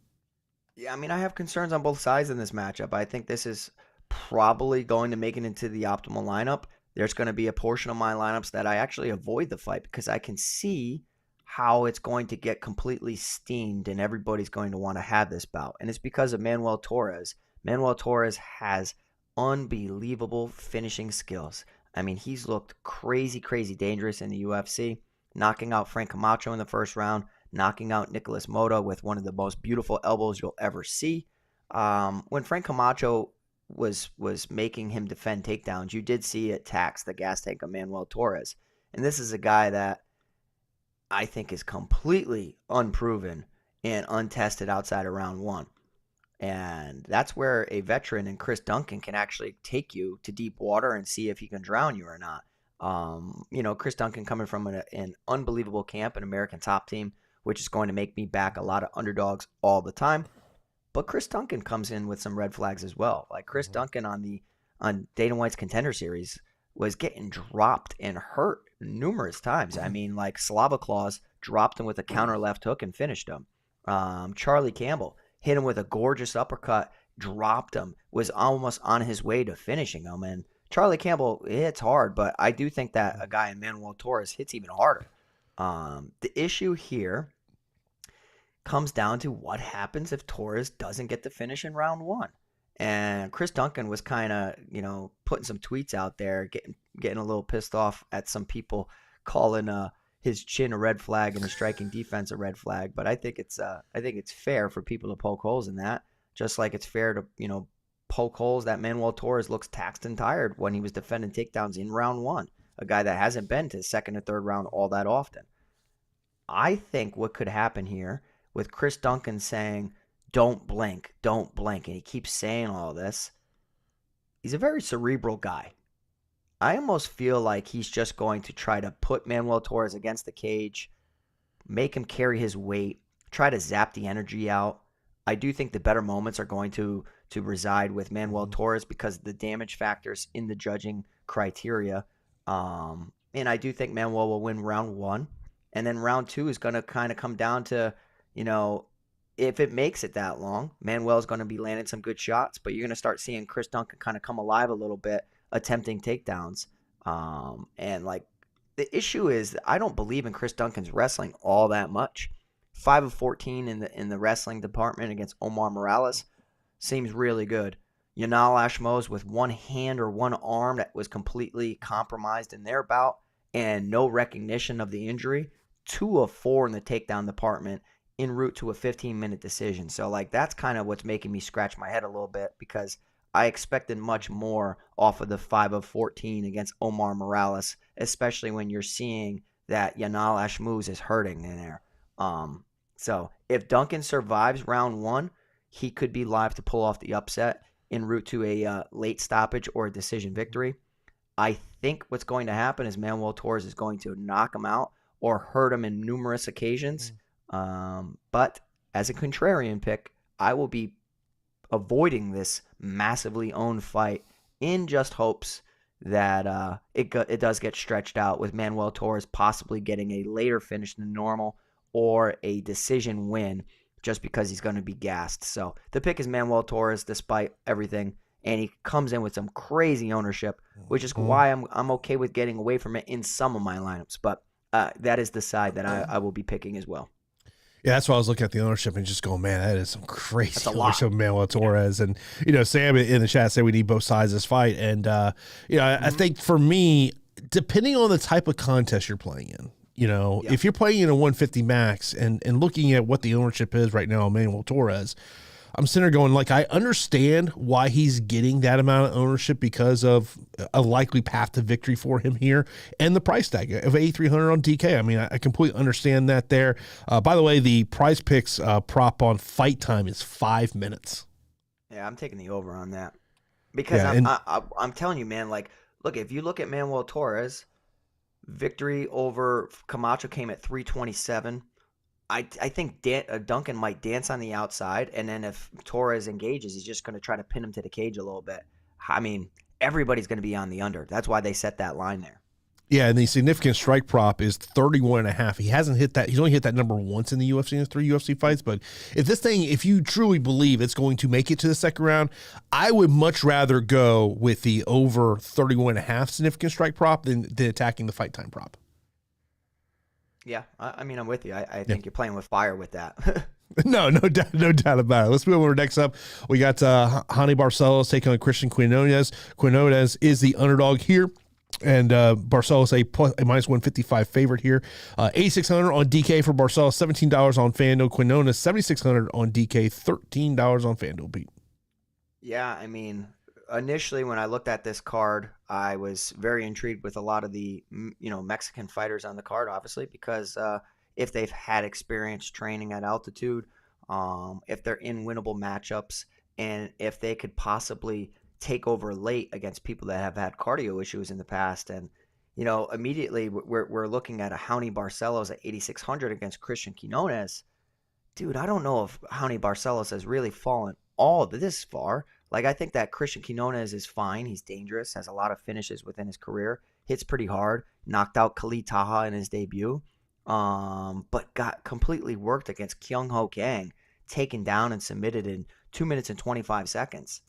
Yeah, I mean, I have concerns on both sides in this matchup. I think this is probably going to make it into the optimal lineup. There's going to be a portion of my lineups that I actually avoid the fight because I can see how it's going to get completely steamed and everybody's going to want to have this bout. And it's because of Manuel Torres. Manuel Torres has unbelievable finishing skills. I mean, he's looked crazy, crazy dangerous in the UFC, knocking out Frank Camacho in the first round, knocking out Nicholas Mota with one of the most beautiful elbows you'll ever see. When Frank Camacho was making him defend takedowns, you did see it tax the gas tank of Manuel Torres. And this is a guy that I think is completely unproven and untested outside of round one. And that's where a veteran in Chris Duncan can actually take you to deep water and see if he can drown you or not. Chris Duncan coming from an unbelievable camp, an American Top Team, which is going to make me back a lot of underdogs all the time. But Chris Duncan comes in with some red flags as well. Like Chris Duncan on Dana White's Contender Series was getting dropped and hurt numerous times. I mean, like Slava Claus dropped him with a counter left hook and finished him. Charlie Campbell hit him with a gorgeous uppercut, dropped him, was almost on his way to finishing him. And Charlie Campbell hits hard, but I do think that a guy in Manuel Torres hits even harder. The issue here comes down to what happens if Torres doesn't get the finish in round one. And Chris Duncan was kind of, putting some tweets out there, getting a little pissed off at some people calling his chin a red flag and his striking defense a red flag. But I think it's fair for people to poke holes in that, just like it's fair to poke holes that Manuel Torres looks taxed and tired when he was defending takedowns in round one, a guy that hasn't been to second or third round all that often. I think what could happen here with Chris Duncan saying, don't blink, and he keeps saying all this, he's a very cerebral guy. I almost feel like he's just going to try to put Manuel Torres against the cage, make him carry his weight, try to zap the energy out. I do think the better moments are going to reside with Manuel Torres because of the damage factors in the judging criteria. And I do think Manuel will win round one. And then round two is going to kind of come down to, if it makes it that long, Manuel's going to be landing some good shots, but you're going to start seeing Chris Duncan kind of come alive a little bit, attempting takedowns. And like the issue is I don't believe in Chris Duncan's wrestling all that much. 5 of 14 in the wrestling department against Omar Morales seems really good. Yanal Ashmo's with one hand or one arm that was completely compromised in their bout and no recognition of the injury. 2 of 4 in the takedown department en route to a 15-minute decision. So, like, that's kind of what's making me scratch my head a little bit because I expected much more off of the 5 of 14 against Omar Morales, especially when you're seeing that Yanal Ashmouz is hurting in there. So, if Duncan survives round one, he could be live to pull off the upset en route to a late stoppage or a decision victory. I think what's going to happen is Manuel Torres is going to knock him out or hurt him in numerous occasions. But as a contrarian pick, I will be avoiding this massively owned fight in just hopes that it does get stretched out with Manuel Torres possibly getting a later finish than normal or a decision win just because he's going to be gassed. So the pick is Manuel Torres despite everything, and he comes in with some crazy ownership, which is why I'm okay with getting away from it in some of my lineups. But that is the side that I will be picking as well. Yeah, that's why I was looking at the ownership and just going, man, that is some crazy That's a lot. ownership of Manuel Torres. And, Sam in the chat said we need both sides of this fight. And, I think for me, depending on the type of contest you're playing in, if you're playing in a 150 max and looking at what the ownership is right now on Manuel Torres, I'm sitting there going, I understand why he's getting that amount of ownership because of a likely path to victory for him here and the price tag of 8,300 on DK. I mean, I completely understand that there. By the way, the Prize Picks prop on fight time is 5 minutes. Yeah, I'm taking the over on that because I'm telling you, man, look, if you look at Manuel Torres, victory over Camacho came at 327. I think Duncan might dance on the outside, and then if Torres engages, he's just going to try to pin him to the cage a little bit. I mean, everybody's going to be on the under. That's why they set that line there. Yeah, and the significant strike prop is 31.5. He hasn't hit that. He's only hit that number once in the UFC in his 3 UFC fights. But if you truly believe it's going to make it to the second round, I would much rather go with the over 31.5 significant strike prop than attacking the fight time prop. Yeah, I mean, I'm with you. I think you're playing with fire with that. No doubt about it. Let's move over. Next up, we got Hani Barcelos taking on Cristian Quinonez. Quinonez is the underdog here, and Barcelos a minus 155 favorite here. 8,600 on DK for Barcelos, $17 on FanDuel. Quinonez 7,600 on DK, $13 on FanDuel. Pete. Yeah, I mean, initially when I looked at this card, I was very intrigued with a lot of the Mexican fighters on the card, obviously, because if they've had experience training at altitude, if they're in winnable matchups, and if they could possibly take over late against people that have had cardio issues in the past. And immediately we're looking at a Hani Barcelos at 8,600 against Cristian Quinonez. Dude, I don't know if Hani Barcelos has really fallen all this far. I think that Cristian Quinonez is fine. He's dangerous, has a lot of finishes within his career, hits pretty hard, knocked out Khalid Taha in his debut, but got completely worked against Kyung Ho Kang, taken down and submitted in 2 minutes and 25 seconds.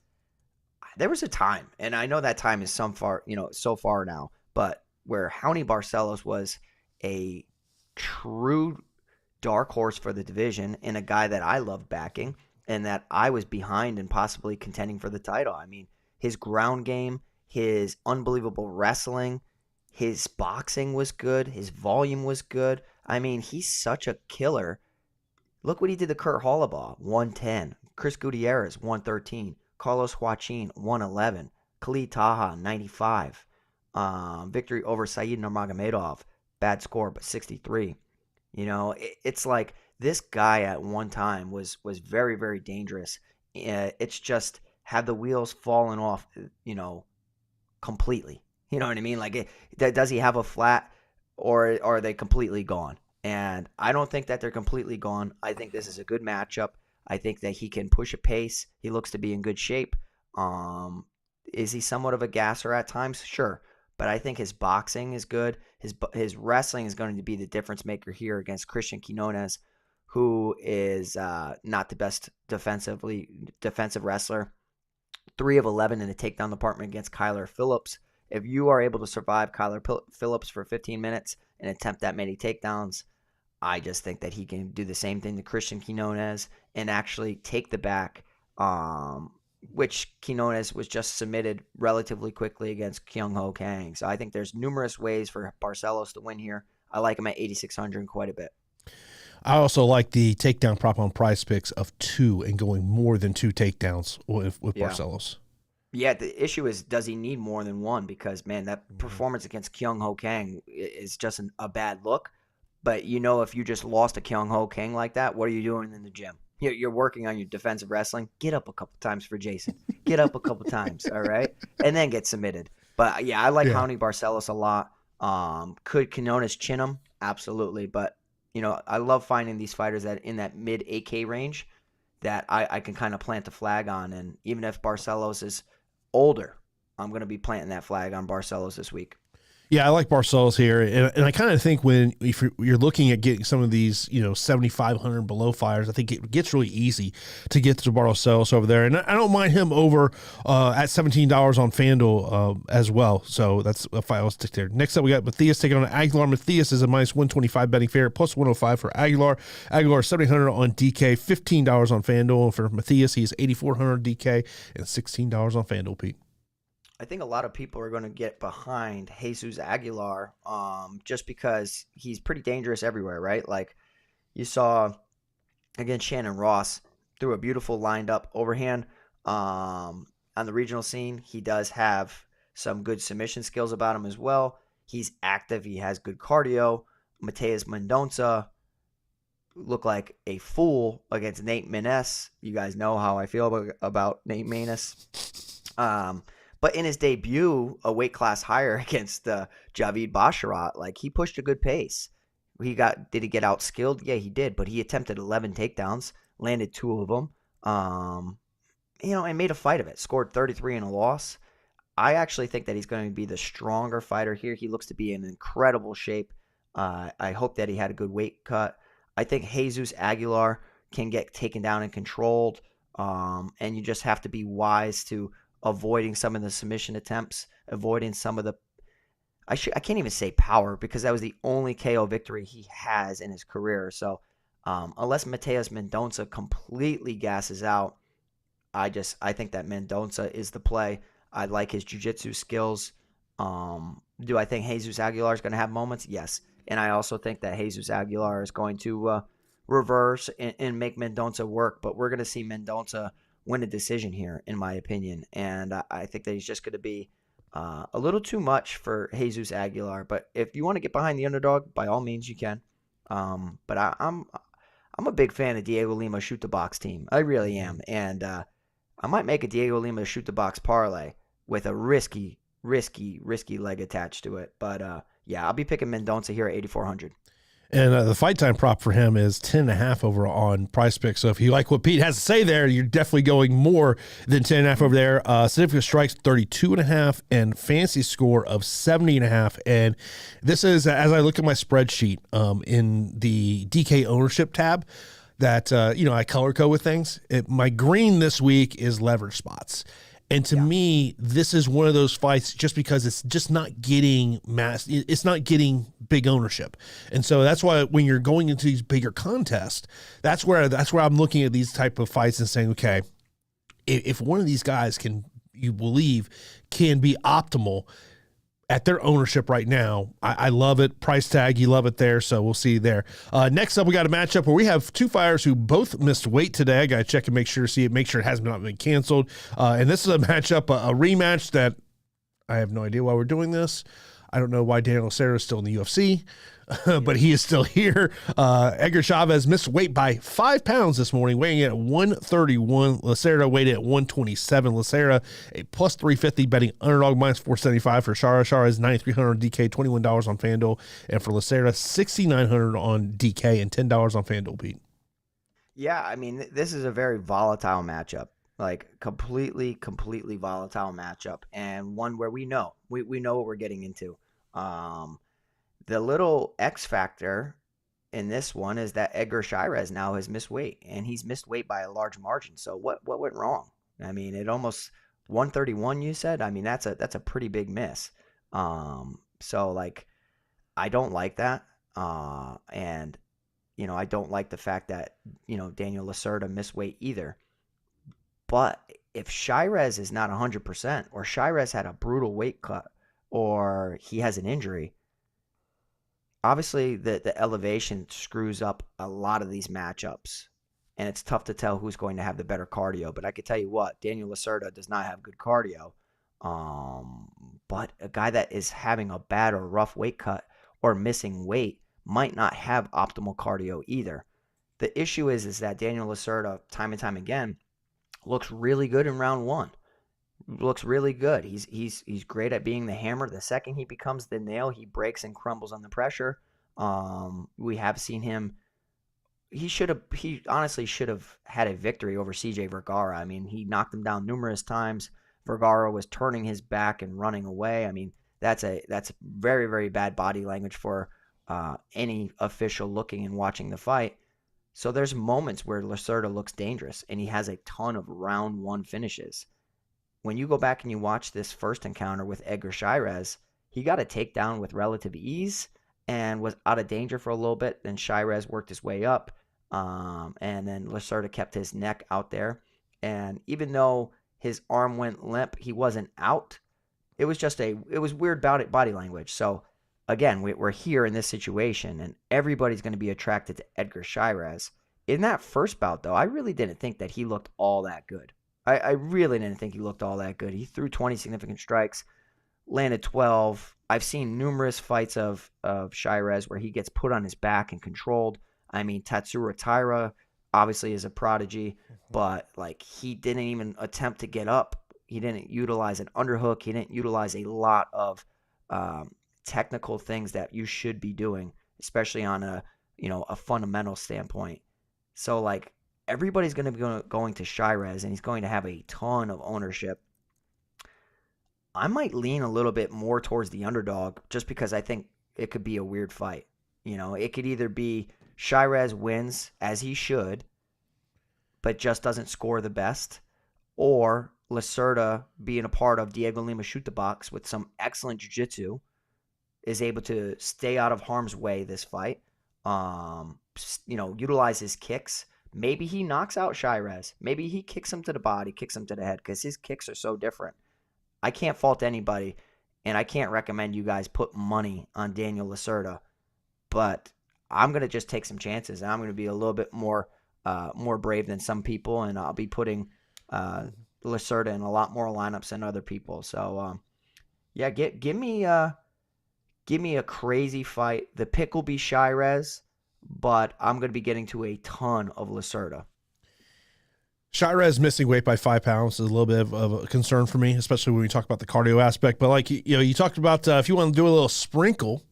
There was a time, and I know that time is so far now, but where Hani Barcelos was a true dark horse for the division and a guy that I loved backing, and that I was behind and possibly contending for the title. I mean, his ground game, his unbelievable wrestling, his boxing was good, his volume was good. I mean, he's such a killer. Look what he did to Kurt Holobaugh, 110. Chris Gutierrez, 113. Carlos Joaquin, 111. Khalid Taha, 95. Victory over Said Nurmagomedov, bad score, but 63. It's like this guy at one time was very, very dangerous. It's just had the wheels fallen off, completely. You know what I mean? Does he have a flat, or are they completely gone? And I don't think that they're completely gone. I think this is a good matchup. I think that he can push a pace. He looks to be in good shape. Is he somewhat of a gasser at times? Sure. But I think his boxing is good. His wrestling is going to be the difference maker here against Cristian Quinonez, who is not the best defensive wrestler. 3 of 11 in the takedown department against Kyler Phillips. If you are able to survive Kyler Phillips for 15 minutes and attempt that many takedowns, I just think that he can do the same thing to Cristian Quinonez and actually take the back, which Quinonez was just submitted relatively quickly against Kyung Ho Kang. So I think there's numerous ways for Barcelos to win here. I like him at 8,600 quite a bit. I also like the takedown prop on Prize Picks of 2 and going more than 2 takedowns with Barcelos. Yeah, the issue is, does he need more than 1? Because, man, that performance against Kyung Ho Kang is just a bad look. But, if you just lost to Kyung Ho Kang like that, what are you doing in the gym? You're working on your defensive wrestling. Get up a couple times for Jason. Get up a couple times, all right? And then get submitted. But, yeah, I like Hani Barcelos a lot. Could Quinonez chin him? Absolutely. But, I love finding these fighters that in that mid 8K range that I can kind of plant a flag on. And even if Barcelos is older, I'm going to be planting that flag on Barcelos this week. Yeah, I like Barcelos here, and I kind of think if you're looking at getting some of these 7,500 below fires, I think it gets really easy to get to Barcelos over there, and I don't mind him over at $17 on FanDuel as well. So that's a fight I'll stick there. Next up, we got Mateus taking on Aguilar. Mateus is a minus 125 betting favorite, plus 105 for Aguilar. Aguilar 7,800 on DK, $15 on FanDuel. For Mateus, he's 8,400 DK and $16 on FanDuel. Pete. I think a lot of people are going to get behind Jesus Aguilar just because he's pretty dangerous everywhere, right? Like you saw against Shannon Ross, threw a beautiful lined up overhand on the regional scene. He does have some good submission skills about him as well. He's active. He has good cardio. Mateus Mendonca looked like a fool against Nate Menes. You guys know how I feel about Nate Menes. But in his debut, a weight class higher against Javid Basharat, like he pushed a good pace. Did he get outskilled? Yeah, he did. But he attempted 11 takedowns, landed 2 of them, and made a fight of it. Scored 33 in a loss. I actually think that he's going to be the stronger fighter here. He looks to be in incredible shape. I hope that he had a good weight cut. I think Jesus Aguilar can get taken down and controlled, and you just have to be wise to avoiding some of the submission attempts, avoiding some of the I can't even say power because that was the only KO victory he has in his career. So unless Mateus Mendonca completely gasses out, I think that Mendonca is the play. I like his jiu-jitsu skills. Do I think Jesus Aguilar is going to have moments? Yes. And I also think that Jesus Aguilar is going to reverse and make Mendonca work. But we're going to see Mendonca win a decision here, in my opinion. And I think that he's just going to be a little too much for Jesus Aguilar. But if you want to get behind the underdog, by all means you can. But I'm a big fan of Diego Lima shoot the box team. I really am. And I might make a Diego Lima shoot the box parlay with a risky leg attached to it. But yeah, I'll be picking Mendonca here at 8,400. And the fight time prop for him is 10.5 over on Price Pick. So if you like what Pete has to say there, you're definitely going more than 10.5 over there. Significant strikes 32.5 and fancy score of 70.5. And this is, as I look at my spreadsheet in the DK ownership tab, that I color code with things. My green this week is leverage spots. And to me, this is one of those fights just because it's just not getting it's not getting big ownership. And so that's why when you're going into these bigger contests, that's where I'm looking at these type of fights and saying, okay, if one of these guys you believe can be optimal at their ownership right now, I love it. Price tag, you love it there, so we'll see you there. Next up, we got a matchup where we have 2 fighters who both missed weight today. I got to check and make sure it has not been canceled. And this is a matchup, a rematch that I have no idea why we're doing this. I don't know why Daniel Lacerda is still in the UFC, but he is still here. Edgar Chavez missed weight by 5 pounds this morning, weighing in at 131. Lacerda weighed at 127. Lacerda a plus 350 betting underdog minus 475 for Chairez. Chairez 9,300 DK, $21 on FanDuel, and for Lacerda 6,900 on DK and $10 on FanDuel. Pete. Yeah, I mean this is a very volatile matchup. Like completely volatile matchup, and one where we know what we're getting into. The little X factor in this one is that Edgar Chairez now has missed weight, and he's missed weight by a large margin. So what went wrong? I mean, it almost 131. You said. I mean, that's a pretty big miss. So like, I don't like that, and I don't like the fact that Daniel Lacerda missed weight either. But if Chairez is not 100%, or Chairez had a brutal weight cut, or he has an injury, obviously the elevation screws up a lot of these matchups, and it's tough to tell who's going to have the better cardio. But I could tell you what, Daniel Lacerda does not have good cardio. But a guy that is having a bad or rough weight cut or missing weight might not have optimal cardio either. The issue is that Daniel Lacerda, time and time again, looks really good in round 1. Looks really good. He's great at being the hammer. The second he becomes the nail, he breaks and crumbles under pressure. We have seen him. He honestly should have had a victory over CJ Vergara. I mean, he knocked him down numerous times. Vergara was turning his back and running away. I mean, that's very, very bad body language for any official looking and watching the fight. So there's moments where Lacerda looks dangerous, and he has a ton of round one finishes. When you go back and you watch this first encounter with Edgar Chairez, he got a takedown with relative ease and was out of danger for a little bit. Then Chairez worked his way up, and then Lacerda kept his neck out there. And even though his arm went limp, he wasn't out. It was weird body language. So again, we're here in this situation, and everybody's going to be attracted to Edgar Chairez. In that first bout, though, I really didn't think that he looked all that good. I really didn't think he looked all that good. He threw 20 significant strikes, landed 12. I've seen numerous fights of Chairez where he gets put on his back and controlled. I mean, Tatsuro Taira obviously is a prodigy, but like he didn't even attempt to get up. He didn't utilize an underhook. He didn't utilize a lot of technical things that you should be doing, especially on a fundamental standpoint. So like everybody's going to be going to Chairez, and he's going to have a ton of ownership. I might lean a little bit more towards the underdog just because I think it could be a weird fight. It could either be Chairez wins as he should, but just doesn't score the best, or Lacerda, being a part of Diego Lima Shoot the Box with some excellent jiu-jitsu, is able to stay out of harm's way this fight, utilize his kicks. Maybe he knocks out Chairez. Maybe he kicks him to the body, kicks him to the head, because his kicks are so different. I can't fault anybody, and I can't recommend you guys put money on Daniel Lacerda, but I'm going to just take some chances, and I'm going to be a little bit more brave than some people, and I'll be putting Lacerda in a lot more lineups than other people. So, give me a crazy fight. The pick will be Chairez, but I'm going to be getting to a ton of Lacerda. Chairez missing weight by 5 pounds is a little bit of a concern for me, especially when we talk about the cardio aspect. But like you talked about, if you want to do a little sprinkle,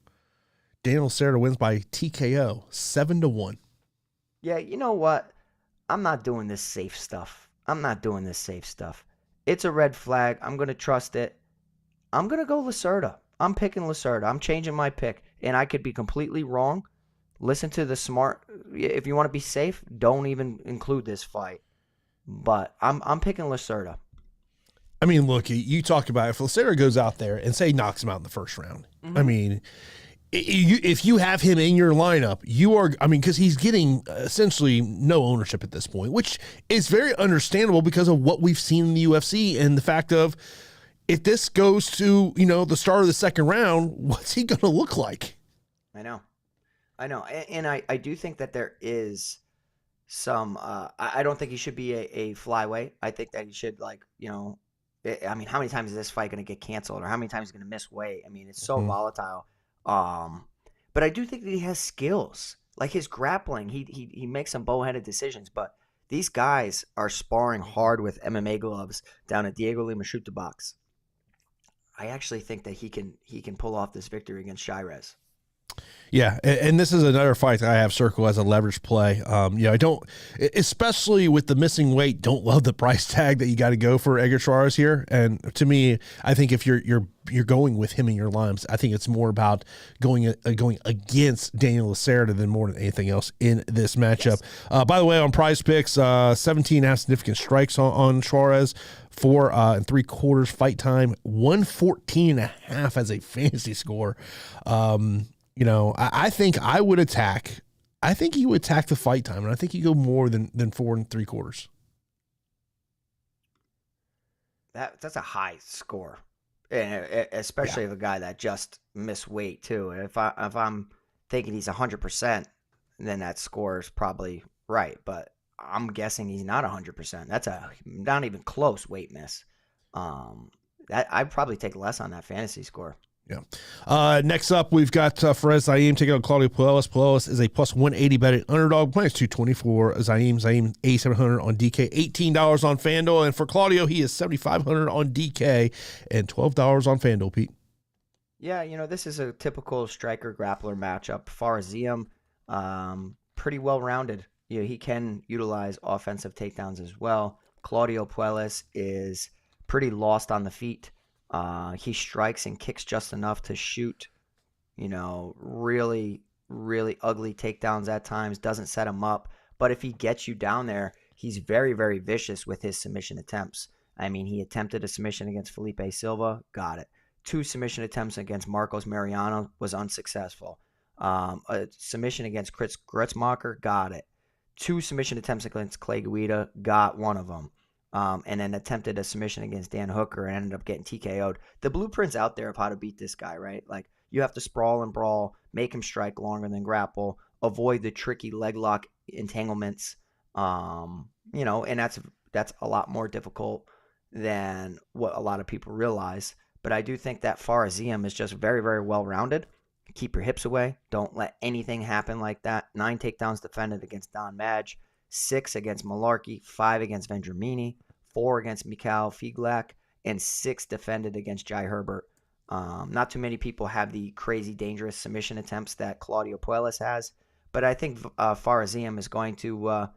Daniel Lacerda wins by TKO 7-1. Yeah, you know what? I'm not doing this safe stuff. It's a red flag. I'm going to trust it. I'm going to go Lacerda. I'm picking Lacerda. I'm changing my pick, and I could be completely wrong. Listen to the smart. If you want to be safe, don't even include this fight. But I'm picking Lacerda. I mean, look, you talk about if Lacerda goes out there and say knocks him out in the first round. Mm-hmm. I mean, if you have him in your lineup, because he's getting essentially no ownership at this point, which is very understandable because of what we've seen in the UFC and the fact of if this goes to, the start of the second round, what's he going to look like? I know. And I do think that there is some, I don't think he should be a flyweight. I think that he should how many times is this fight going to get canceled or how many times is he going to miss weight? I mean, it's so volatile. But I do think that he has skills. Like his grappling, he makes some bowheaded decisions, but these guys are sparring hard with MMA gloves down at Diego Lima Shoot the Box. I actually think that he can pull off this victory against Chairez. Yeah, and this is another fight that I have circled as a leverage play. I don't, especially with the missing weight, don't love the price tag that you got to go for Edgar Chairez here. And to me, I think if you're going with him in your lineups, I think it's more about going against Daniel Lacerda than more than anything else in this matchup. Yes. By the way, on Prize Picks, 17.5 significant strikes on Chairez, 4 3/4 fight time, 114.5 as a fantasy score. I think I would attack. I think he would attack the fight time, and I think you go more than 4 3/4. That's a high score, and especially of a guy that just missed weight too. If I'm thinking he's 100%, then that score is probably right. But I'm guessing he's not 100%. That's a not even close weight miss. That I'd probably take less on that fantasy score. Yeah. Next up, we've got Ziam taking on Claudio Puelles. Puelles is a plus 180 betting underdog. Minus 224. Ziam 8,700 on DK, $18 on FanDuel. And for Claudio, he is 7,500 on DK and $12 on FanDuel, Pete. Yeah, this is a typical striker grappler matchup. Far as Ziam, pretty well rounded. He can utilize offensive takedowns as well. Claudio Puelles is pretty lost on the feet. He strikes and kicks just enough to shoot, really, really ugly takedowns at times, doesn't set him up. But if he gets you down there, he's very, very vicious with his submission attempts. I mean, he attempted a submission against Felipe Silva, got it. 2 submission attempts against Marcos Mariano was unsuccessful. A submission against Chris Grutzmacher, got it. 2 submission attempts against Clay Guida, got one of them. And then attempted a submission against Dan Hooker and ended up getting TKO'd. The blueprint's out there of how to beat this guy, right? Like, you have to sprawl and brawl, make him strike longer than grapple, avoid the tricky leg lock entanglements, and that's a lot more difficult than what a lot of people realize. But I do think that Ziam is just very, very well-rounded. Keep your hips away. Don't let anything happen like that. 9 takedowns defended against Don Madge, 6 against Malarkey, 5 against Vendramini, 4 against Mikhail Figlak, and 6 defended against Jair. Not too many people have the crazy dangerous submission attempts that Claudio Puelles has, but I think Ziam is going to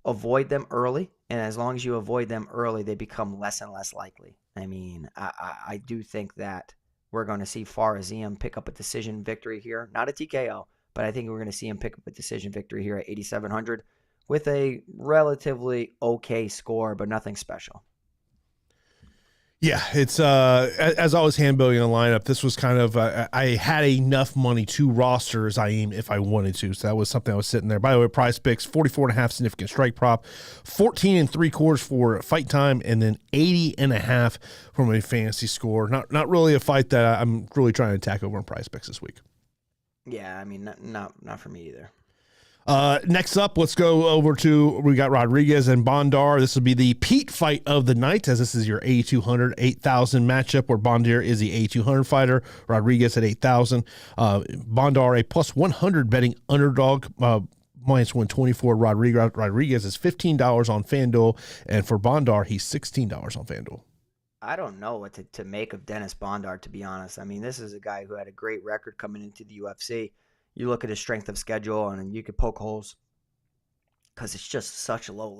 avoid them early, and as long as you avoid them early, they become less and less likely. I mean, I do think that we're going to see Ziam pick up a decision victory here, not a TKO, but I think we're going to see him pick up a decision victory here at 8,700 with a relatively okay score, but nothing special. Yeah, it's as I was hand building a lineup, this was kind of I had enough money to roster Ziam if I wanted to, so that was something I was sitting there. By the way, Prize Picks 44.5 significant strike prop, 14 3/4 for fight time, and then 80.5 from a fantasy score. Not really a fight that I'm really trying to attack over on Prize Picks this week. Yeah, I mean, not for me either. Next up, let's go over to, we got Rodriguez and Bondar. This will be the Pete fight of the night, as this is your 8,200, 8,000 matchup, where Bondar is the 8,200 fighter, Rodriguez at 8,000. Bondar a plus 100 betting underdog, minus 124. Rodriguez is $15 on FanDuel, and for Bondar, he's $16 on FanDuel. I don't know what to make of Dennis Bondar, to be honest. I mean, this is a guy who had a great record coming into the UFC. You look at his strength of schedule, and you could poke holes because it's just such a low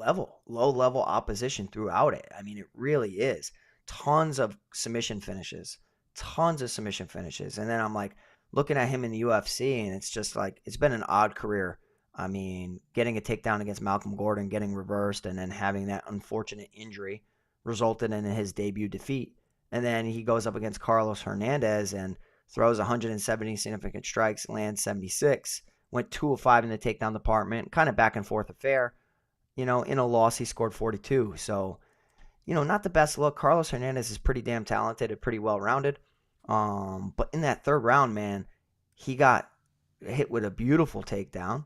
level opposition throughout it. I mean, it really is. Tons of submission finishes. And then I'm like looking at him in the UFC, and it's just like, it's been an odd career. I mean, getting a takedown against Malcolm Gordon, getting reversed, and then having that unfortunate injury resulted in his debut defeat. And then he goes up against Carlos Hernandez and throws 170 significant strikes, lands 76, went 2 of 5 in the takedown department, kind of back and forth affair. In a loss, he scored 42. So, not the best look. Carlos Hernandez is pretty damn talented and pretty well-rounded. But in that 3rd round, man, he got hit with a beautiful takedown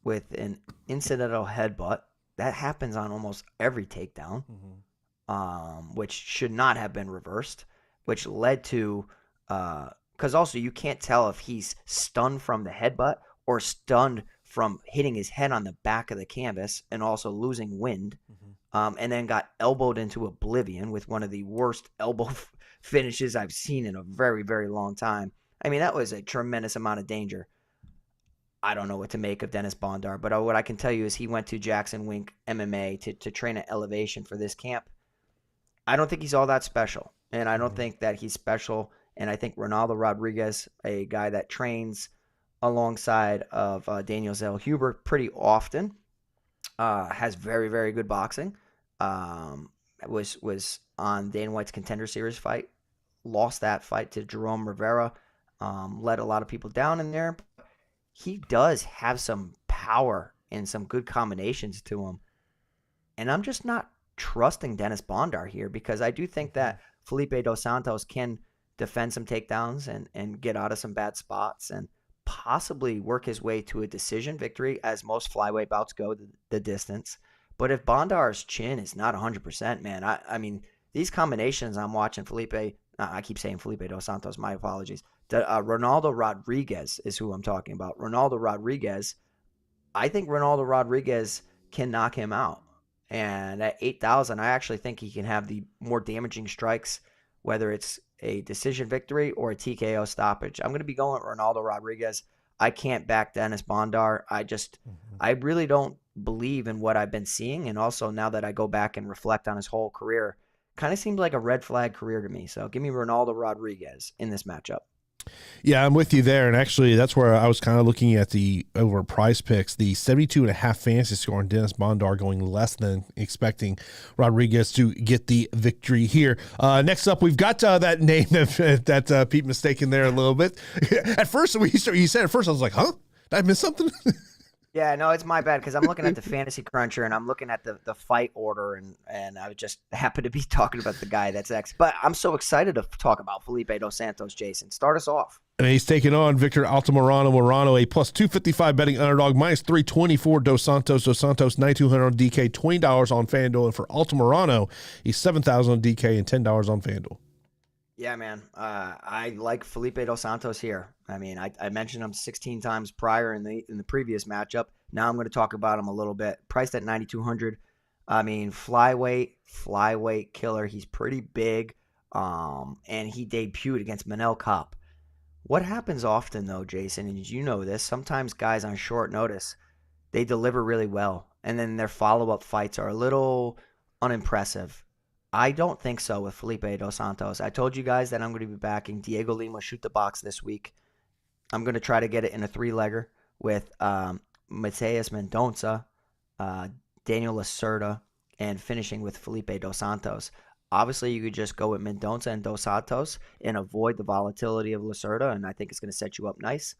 with an incidental headbutt. That happens on almost every takedown, which should not have been reversed, which led to because also you can't tell if he's stunned from the headbutt or stunned from hitting his head on the back of the canvas and also losing wind, and then got elbowed into oblivion with one of the worst elbow finishes I've seen in a very, very long time. I mean, that was a tremendous amount of danger. I don't know what to make of Dennis Bondar, but what I can tell you is he went to Jackson Wink MMA to train at Elevation for this camp. I don't think he's all that special, and I don't think that he's special. And I think Ronaldo Rodriguez, a guy that trains alongside of Daniel Zellhuber pretty often, has very, very good boxing. Was on Dana White's Contender Series fight, lost that fight to Jerome Rivera, let a lot of people down in there. He does have some power and some good combinations to him. And I'm just not trusting Dennis Bondar here, because I do think that Felipe Dos Santos can defend some takedowns and get out of some bad spots and possibly work his way to a decision victory, as most flyweight bouts go the distance. But if Bondar's chin is not 100%, man, I mean, these combinations I'm watching I keep saying Felipe Dos Santos, my apologies. Ronaldo Rodriguez is who I'm talking about. Ronaldo Rodriguez, I think Ronaldo Rodriguez can knock him out. And at 8,000, I actually think he can have the more damaging strikes, whether it's a decision victory or a TKO stoppage. I'm going to be going with Ronaldo Rodriguez. I can't back Dennis Bondar. I really don't believe in what I've been seeing. And also now that I go back and reflect on his whole career, kind of seems like a red flag career to me. So give me Ronaldo Rodriguez in this matchup. Yeah, I'm with you there. And actually, that's where I was kind of looking at the over price picks. The 72.5 fantasy score on Dennis Bondar going less than expecting Rodriguez to get the victory here. Next up, we've got that name that Pete mistaken there a little bit. At first, you said at first, I was like, huh? Did I miss something? Yeah, no, it's my bad because I'm looking at the Fantasy Cruncher and I'm looking at the fight order and I just happen to be talking about the guy that's next. But I'm so excited to talk about Felipe Dos Santos, Jason. Start us off. And he's taking on Victor Altamirano. Moreno, a plus 255 betting underdog, minus 324 Dos Santos. Dos Santos, 9,200 on DK, $20 on FanDuel. And for Altamirano, he's 7,000 on DK and $10 on FanDuel. Yeah, man. I like Felipe Dos Santos here. I mean, I mentioned him 16 times prior in the previous matchup. Now I'm going to talk about him a little bit. Priced at 9,200. I mean, flyweight killer. He's pretty big. And he debuted against Manuel Cop. What happens often, though, Jason, and you know this, sometimes guys on short notice, they deliver really well, and then their follow-up fights are a little unimpressive. I don't think so with Felipe Dos Santos. I told you guys that I'm going to be backing Diego Lima Shoot the Box this week. I'm going to try to get it in a 3-legger with Mateus Mendonca, Daniel Lacerda, and finishing with Felipe Dos Santos. Obviously, you could just go with Mendonca and Dos Santos and avoid the volatility of Lacerda, and I think it's going to set you up nice.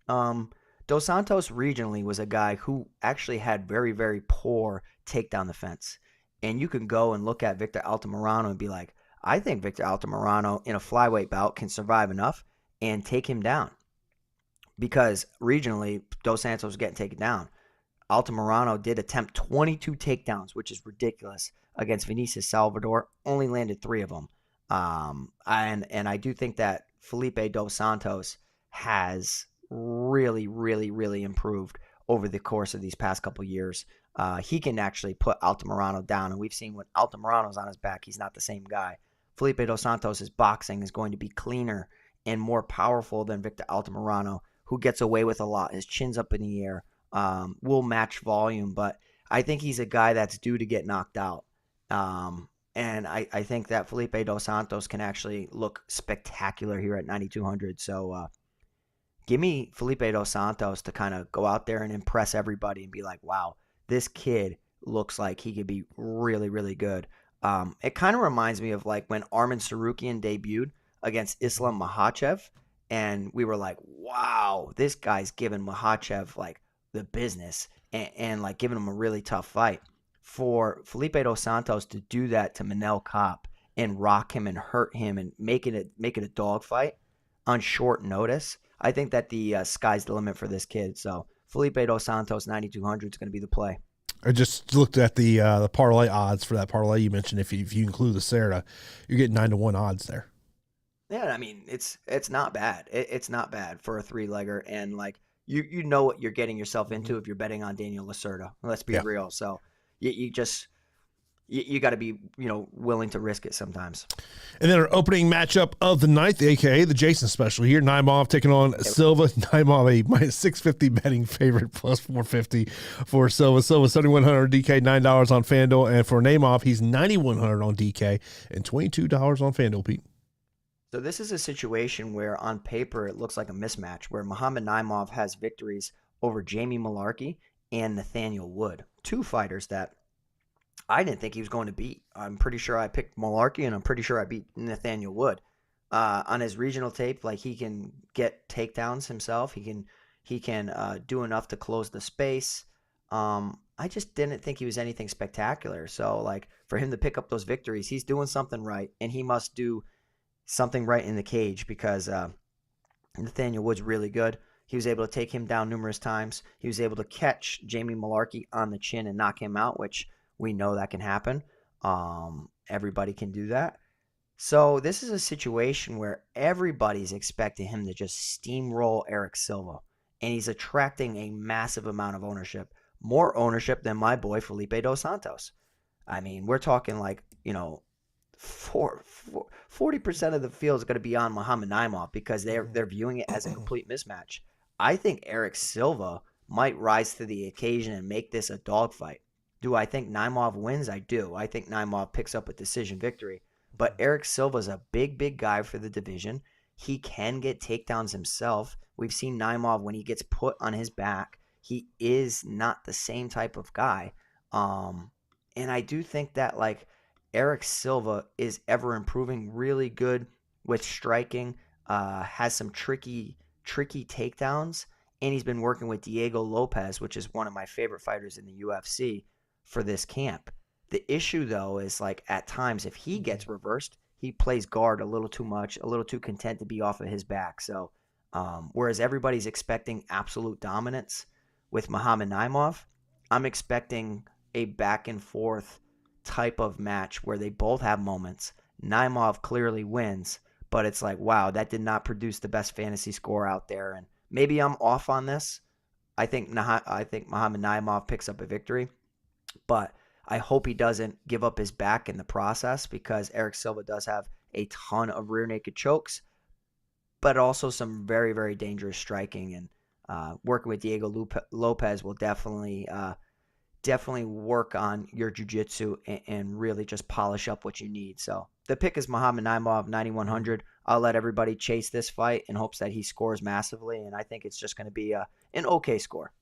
Dos Santos regionally was a guy who actually had very, very poor takedown defense. And you can go and look at Victor Altamirano and be like, I think Victor Altamirano in a flyweight bout can survive enough and take him down. Because regionally, Dos Santos was getting taken down. Altamirano did attempt 22 takedowns, which is ridiculous, against Vinicius Salvador. Only landed 3 of them. And I do think that Felipe Dos Santos has really, really, really improved over the course of these past couple years. He can actually put Altamirano down, and we've seen when Altamirano's on his back, he's not the same guy. Felipe Dos Santos' boxing is going to be cleaner and more powerful than Victor Altamirano, who gets away with a lot. His chin's up in the air, will match volume, but I think he's a guy that's due to get knocked out. And I think that Felipe Dos Santos can actually look spectacular here at 9,200. So give me Felipe Dos Santos to kind of go out there and impress everybody and be like, wow, this kid looks like he could be really, really good. It kind of reminds me of like when Arman Sarukian debuted against Islam Makhachev, and we were like, wow, this guy's giving Makhachev like the business and like giving him a really tough fight. For Felipe Dos Santos to do that to Manel Cop and rock him and hurt him and make it a dogfight on short notice, I think that the sky's the limit for this kid. So Felipe Dos Santos, 9,200 is going to be the play. I just looked at the parlay odds for that parlay you mentioned. If you include the Lacerda, you're getting 9-1 odds there. Yeah, I mean it's not bad. It's not bad for a 3-legger, and like you know what you're getting yourself into if you're betting on Daniel Lacerda. Let's be real. So you got to be willing to risk it sometimes. And then our opening matchup of the night, aka the Jason special here, Naimov taking on Silva. Naimov a minus 650 betting favorite, plus 450 for Silva. Silva 7,100 DK, $9 on FanDuel, and for Naimov he's 9,100 on DK and $22 on FanDuel. Pete. So this is a situation where on paper it looks like a mismatch, where Muhammad Naimov has victories over Jamie Mullarkey and Nathaniel Wood, 2 fighters that I didn't think he was going to beat. I'm pretty sure I picked Mullarkey, and I'm pretty sure I beat Nathaniel Wood. On his regional tape, like he can get takedowns himself. He can do enough to close the space. I just didn't think he was anything spectacular. So like for him to pick up those victories, he's doing something right, and he must do something right in the cage because Nathaniel Wood's really good. He was able to take him down numerous times. He was able to catch Jamie Mullarkey on the chin and knock him out, which we know that can happen. Everybody can do that. So this is a situation where everybody's expecting him to just steamroll Eric Silva, and he's attracting a massive amount of ownership, more ownership than my boy Felipe Dos Santos. I mean, we're talking like 40% of the field is going to be on Muhammad Naimov because they're viewing it as a complete mismatch. I think Eric Silva might rise to the occasion and make this a dogfight. Do I think Naimov wins? I do. I think Naimov picks up a decision victory. But Eric Silva's a big guy for the division. He can get takedowns himself. We've seen Naimov when he gets put on his back. He is not the same type of guy. And I do think that like Eric Silva is ever improving, really good with striking, has some tricky takedowns, and he's been working with Diego Lopez, which is one of my favorite fighters in the UFC for this camp. The issue though is like at times if he gets reversed, he plays guard a little too much, a little too content to be off of his back. So whereas everybody's expecting absolute dominance with Muhammad Naimov, I'm expecting a back and forth type of match where they both have moments. Naimov clearly wins, but it's like, wow, that did not produce the best fantasy score out there. And maybe I'm off on this. I think Muhammad Naimov picks up a victory, but I hope he doesn't give up his back in the process because Eric Silva does have a ton of rear naked chokes, but also some very, very dangerous striking. And working with Diego Lopez will definitely work on your jiu-jitsu and really just polish up what you need. So the pick is Muhammad Naimov, 9,100. I'll let everybody chase this fight in hopes that he scores massively, and I think it's just going to be an okay score.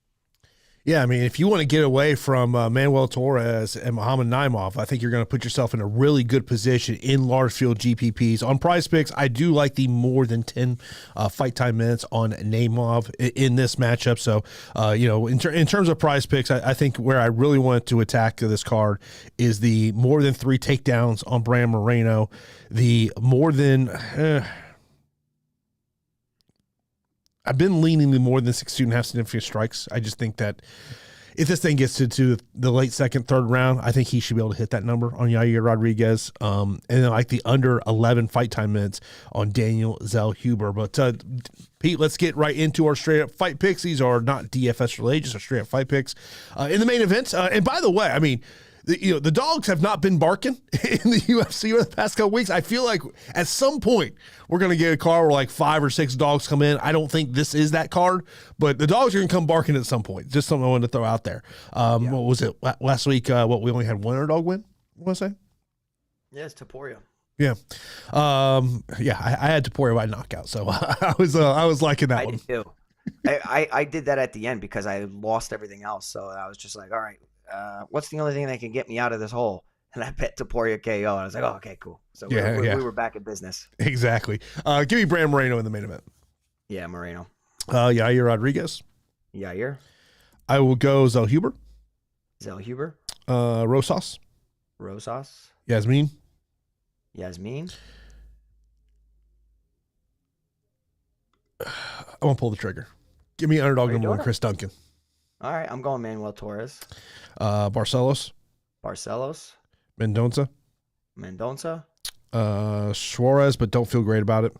Yeah, I mean, if you want to get away from Manuel Torres and Muhammad Naimov, I think you're going to put yourself in a really good position in large field GPPs. On Prize Picks, I do like the more than 10 fight time minutes on Naimov in this matchup. So, in terms of Prize Picks, I think where I really wanted to attack this card is the more than 3 takedowns on Brandon Moreno, the more than... I've been leaning to more than 62.5 significant strikes. I just think that if this thing gets to the late second, third round, I think he should be able to hit that number on Yair Rodriguez. And then like the under 11 fight time minutes on Daniel Zellhuber. But Pete, let's get right into our straight up fight picks. These are not DFS related, just our straight up fight picks in the main event. And by the way, I mean, the dogs have not been barking in the UFC over the past couple weeks. I feel like at some point we're going to get a card where like 5 or 6 dogs come in. I don't think this is that card, but the dogs are going to come barking at some point. Just something I wanted to throw out there. What was it last week? We only had one underdog win. What was I say? Yeah, it's Topuria. Yeah. I had Topuria by knockout. So I was liking that one. I did too. I did that at the end because I lost everything else. So I was just like, all right. What's the only thing that can get me out of this hole? And I bet Topuria KO. And I was like, oh, okay, cool. So we were back in business. Exactly. Give me Brandon Moreno in the main event. Yeah, Moreno. Yair Rodriguez. Yair. I will go Zellhuber. Rosas. Yazmin. I won't pull the trigger. Give me underdog number 1, Chris Duncan. All right, I'm going Manuel Torres. Barcelos. Mendonca. Suarez, but don't feel great about it.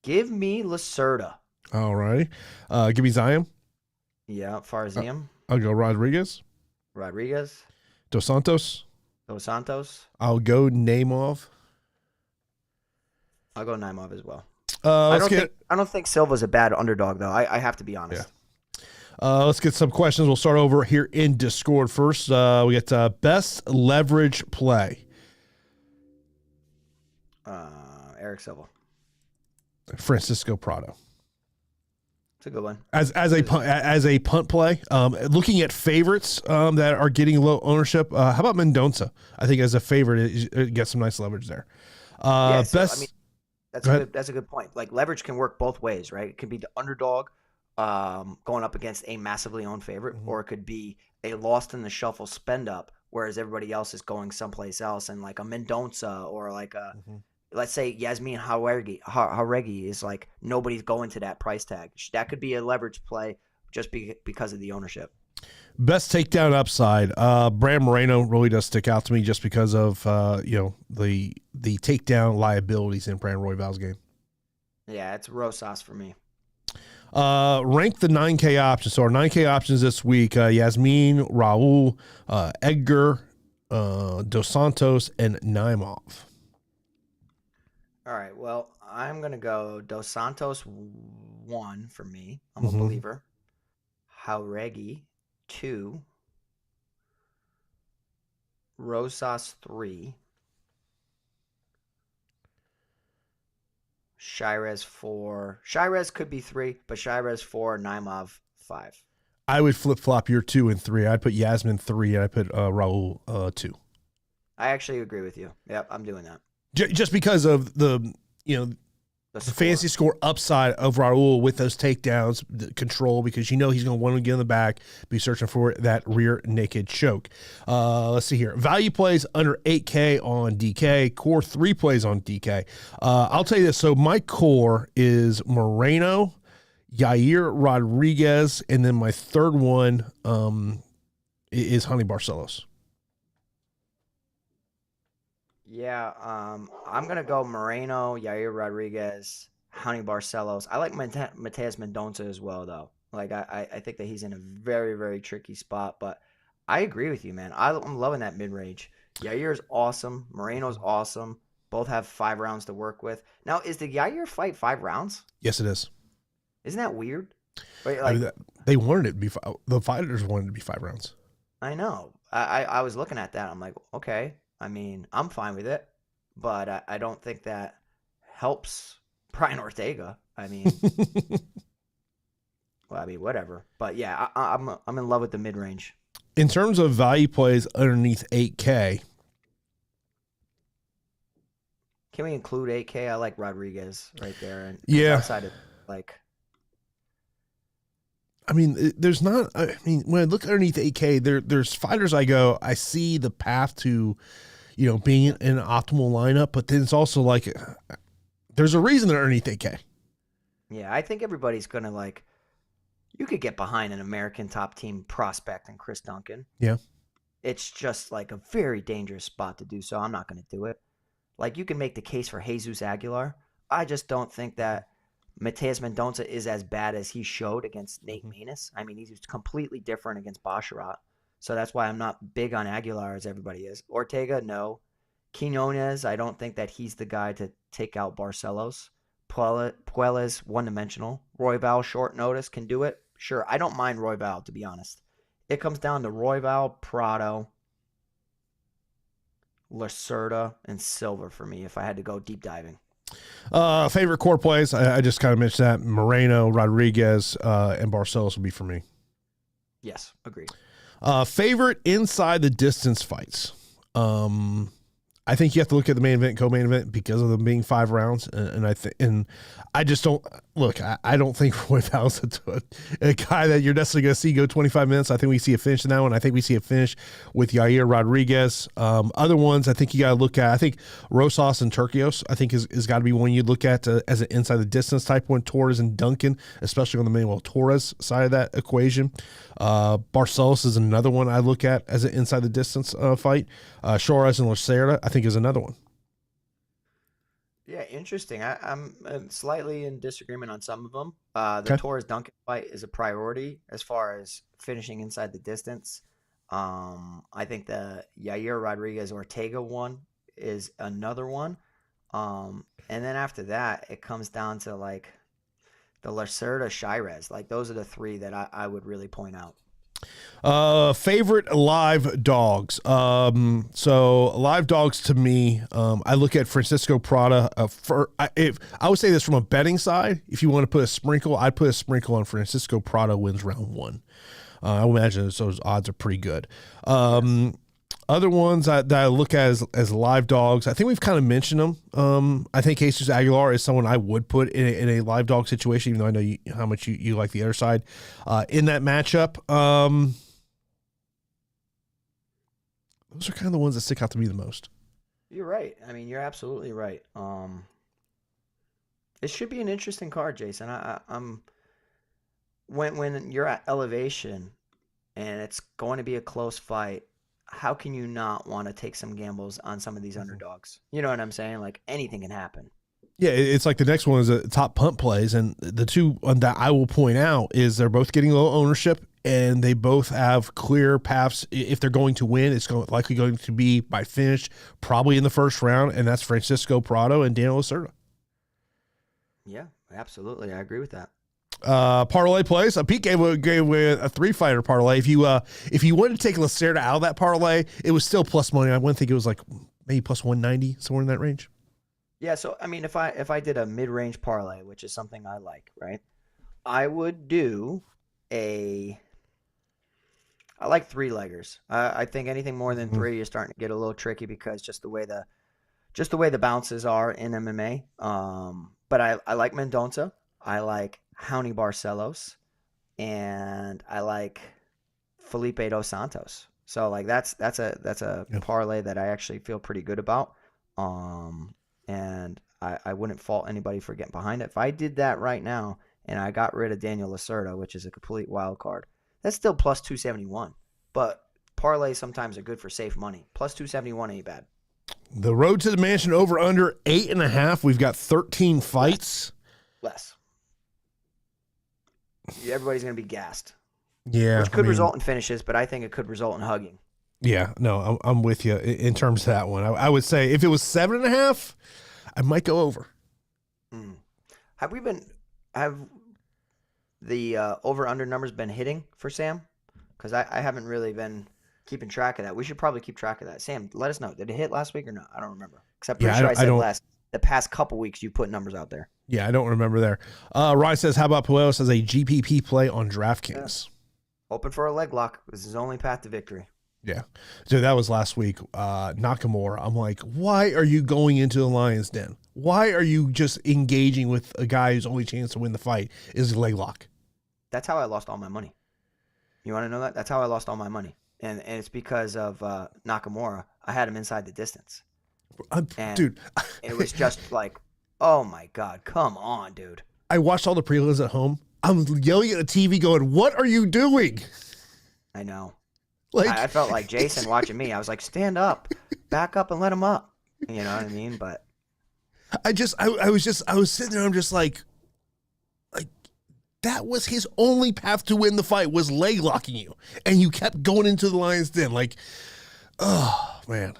Give me Lacerda. All right. Give me Ziam. Yeah, Ziam. I'll go Rodriguez. Dos Santos. I'll go Naimov. I'll go Naimov as well. I don't think Silva's a bad underdog, though. I have to be honest. Yeah. Let's get some questions. We'll start over here in Discord first. We got best leverage play. Eric Silva. Francisco Prado. It's a good one. As a punt play, looking at favorites that are getting low ownership. How about Mendonca? I think as a favorite, it gets some nice leverage there. That's a good point. Like leverage can work both ways, right? It can be the underdog going up against a massively owned favorite, or it could be a lost in the shuffle spend up, whereas everybody else is going someplace else, and like a Mendonca or like a let's say Yazmin Jauregui is like nobody's going to that price tag. That could be a leverage play just because of the ownership. Best takedown upside. Brandon Moreno really does stick out to me just because of the takedown liabilities in Brandon Royval's game. Yeah, it's Rosas for me. Rank the 9K options. So our 9K options this week: Yazmin, Raul, Edgar, Dos Santos, and Naimov. All right. Well, I'm gonna go Dos Santos 1 for me. I'm a believer. Jauregui 2. Rosas 3. Chairez 4. Chairez could be 3, but Chairez 4, Naimov 5. I would flip-flop your 2 and 3. I'd put Yazmin 3, and I'd put Raul 2. I actually agree with you. Yep, I'm doing that. Just because of the fantasy score upside of Raul with those takedowns, the control, because he's going to want to get in the back, be searching for that rear naked choke. Let's see here. Value plays under 8K on DK. Core 3 plays on DK. I'll tell you this. So my core is Moreno, Yair Rodriguez, and then my third one is Honey Barcelos. Yeah, I'm going to go Moreno, Yair Rodriguez, Honey Barcelos. I like Mateus Mendonca as well, though. Like, I think that he's in a very, very tricky spot, but I agree with you, man. I'm loving that mid-range. Yair's awesome. Moreno's awesome. Both have 5 rounds to work with. Now, is the Yair fight 5 rounds? Yes, it is. Isn't that weird? Wait, I mean, they wanted it to be the fighters wanted it to be 5 rounds. I know. I was looking at that. I'm like, okay. I mean, I'm fine with it, but I don't think that helps Brian Ortega. I mean, whatever. But yeah, I'm in love with the mid range. In terms of value plays underneath 8K, can we include 8K? I like Rodriguez right there, and yeah, outside of like. I mean, there's not. I mean, when I look underneath 8K, there's fighters I see the path to, being in an optimal lineup, but then it's also like there's a reason they're underneath 8K. Yeah, I think everybody's gonna like. You could get behind an American top team prospect and Chris Duncan. Yeah, it's just like a very dangerous spot to do so. I'm not gonna do it. Like you can make the case for Jesus Aguilar. I just don't think that Mateus Mendonca is as bad as he showed against Nate Maness. I mean, he's completely different against Basharat. So that's why I'm not big on Aguilar as everybody is. Ortega, no. Quinonez, I don't think that he's the guy to take out Barcelos. Puelles, one-dimensional. Royval, short notice, can do it. Sure, I don't mind Royval, to be honest. It comes down to Royval, Prado, Lacerda, and Silver for me if I had to go deep diving. Favorite core plays, I just kind of mentioned that. Moreno, Rodriguez, and Barcelos would be for me. Yes, agreed. Favorite inside the distance fights. I think you have to look at the main event, co-main event because of them being 5 rounds, and I just don't look. I don't think Royval's a guy that you're necessarily going to see go 25 minutes. I think we see a finish in that one. I think we see a finish with Yair Rodriguez. Other ones, I think you got to look at. I think Rosas and Turcios, I think is got to be one you look at as an inside the distance type one. Torres and Duncan, especially on the Manuel Torres side of that equation. Barcelos is another one I look at as an inside the distance fight. Chairez and Lacerda, I think, is another one. Yeah, interesting. I'm slightly in disagreement on some of them. The Torres Duncan fight is a priority as far as finishing inside the distance. I think the Yair Rodriguez Ortega one is another one. And then after that, it comes down to like the Lacerda Chairez. Like those are the 3 that I would really point out. Favorite live dogs. So live dogs to me, I look at Francisco Prado. If I would say this from a betting side, if you want to put a sprinkle, I'd put a sprinkle on Francisco Prado wins round 1. I would imagine those odds are pretty good. Other ones that I look at as live dogs, I think we've kind of mentioned them. I think Jesus Aguilar is someone I would put in a live dog situation, even though I know how much you like the other side in that matchup. Those are kind of the ones that stick out to me the most. You're right. I mean, you're absolutely right. It should be an interesting card, Jason. I'm when you're at elevation and it's going to be a close fight. How can you not want to take some gambles on some of these underdogs? You know what I'm saying? Like anything can happen. Yeah, it's like the next one is a top punt plays, and the 2 that I will point out is they're both getting low ownership, and they both have clear paths. If they're going to win, it's likely going to be by finish, probably in the first round, and that's Francisco Prado and Daniel Lacerda. Yeah, absolutely. I agree with that. Parlay plays. Pete gave a 3-fighter parlay. If you wanted to take Lacerda out of that parlay, it was still plus money. I wouldn't think it was like maybe plus 190, somewhere in that range. Yeah, so I mean, if I did a mid-range parlay, which is something I like, right? I would do a. I like three-leggers. I think anything more than Mhm. three, you're starting to get a little tricky because just the way the bounces are in MMA. But I like Mendonca. I like Raoni Barcelos, and I like Felipe dos Santos. So like that's a Yeah. parlay that I actually feel pretty good about. And I wouldn't fault anybody for getting behind it. If I did that right now and I got rid of Daniel Lacerda, which is a complete wild card, that's still plus 271. But parlays sometimes are good for safe money. Plus 271 ain't bad. The road to the mansion over under 8.5. We've got 13 fights. Less. Everybody's going to be gassed. Yeah. Which could result in finishes, but I think it could result in hugging. Yeah, no, I'm with you in terms of that one. I would say if it was 7.5, I might go over. Have the over-under numbers been hitting for Sam? Because I haven't really been keeping track of that. We should probably keep track of that. Sam, let us know. Did it hit last week or not? I don't remember. Because I'm pretty sure I said the past couple weeks you put numbers out there. Yeah, I don't remember there. Ryan says, how about Puelles as a GPP play on DraftKings? Yeah. Open for a leg lock. This is his only path to victory. Yeah. So that was last week. Nakamura. I'm like, why are you going into the Lion's Den? Why are you just engaging with a guy whose only chance to win the fight is a leg lock? That's how I lost all my money. You want to know that? That's how I lost all my money. And it's because of Nakamura. I had him inside the distance. Dude. It was just like, oh my God, come on, dude. I watched all the prelims at home. I'm yelling at the TV going, what are you doing? I know. Like, I felt like Jason watching me. I was like, stand up, back up and let him up. You know what I mean? But I was sitting there. I'm just like that was his only path to win the fight was leg locking you. And you kept going into the Lion's Den. Like, oh man.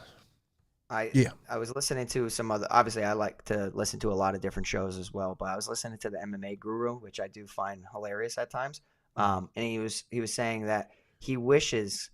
I was listening to some other, obviously I like to listen to a lot of different shows as well, but I was listening to the MMA Guru, which I do find hilarious at times. And he was saying that he wishes,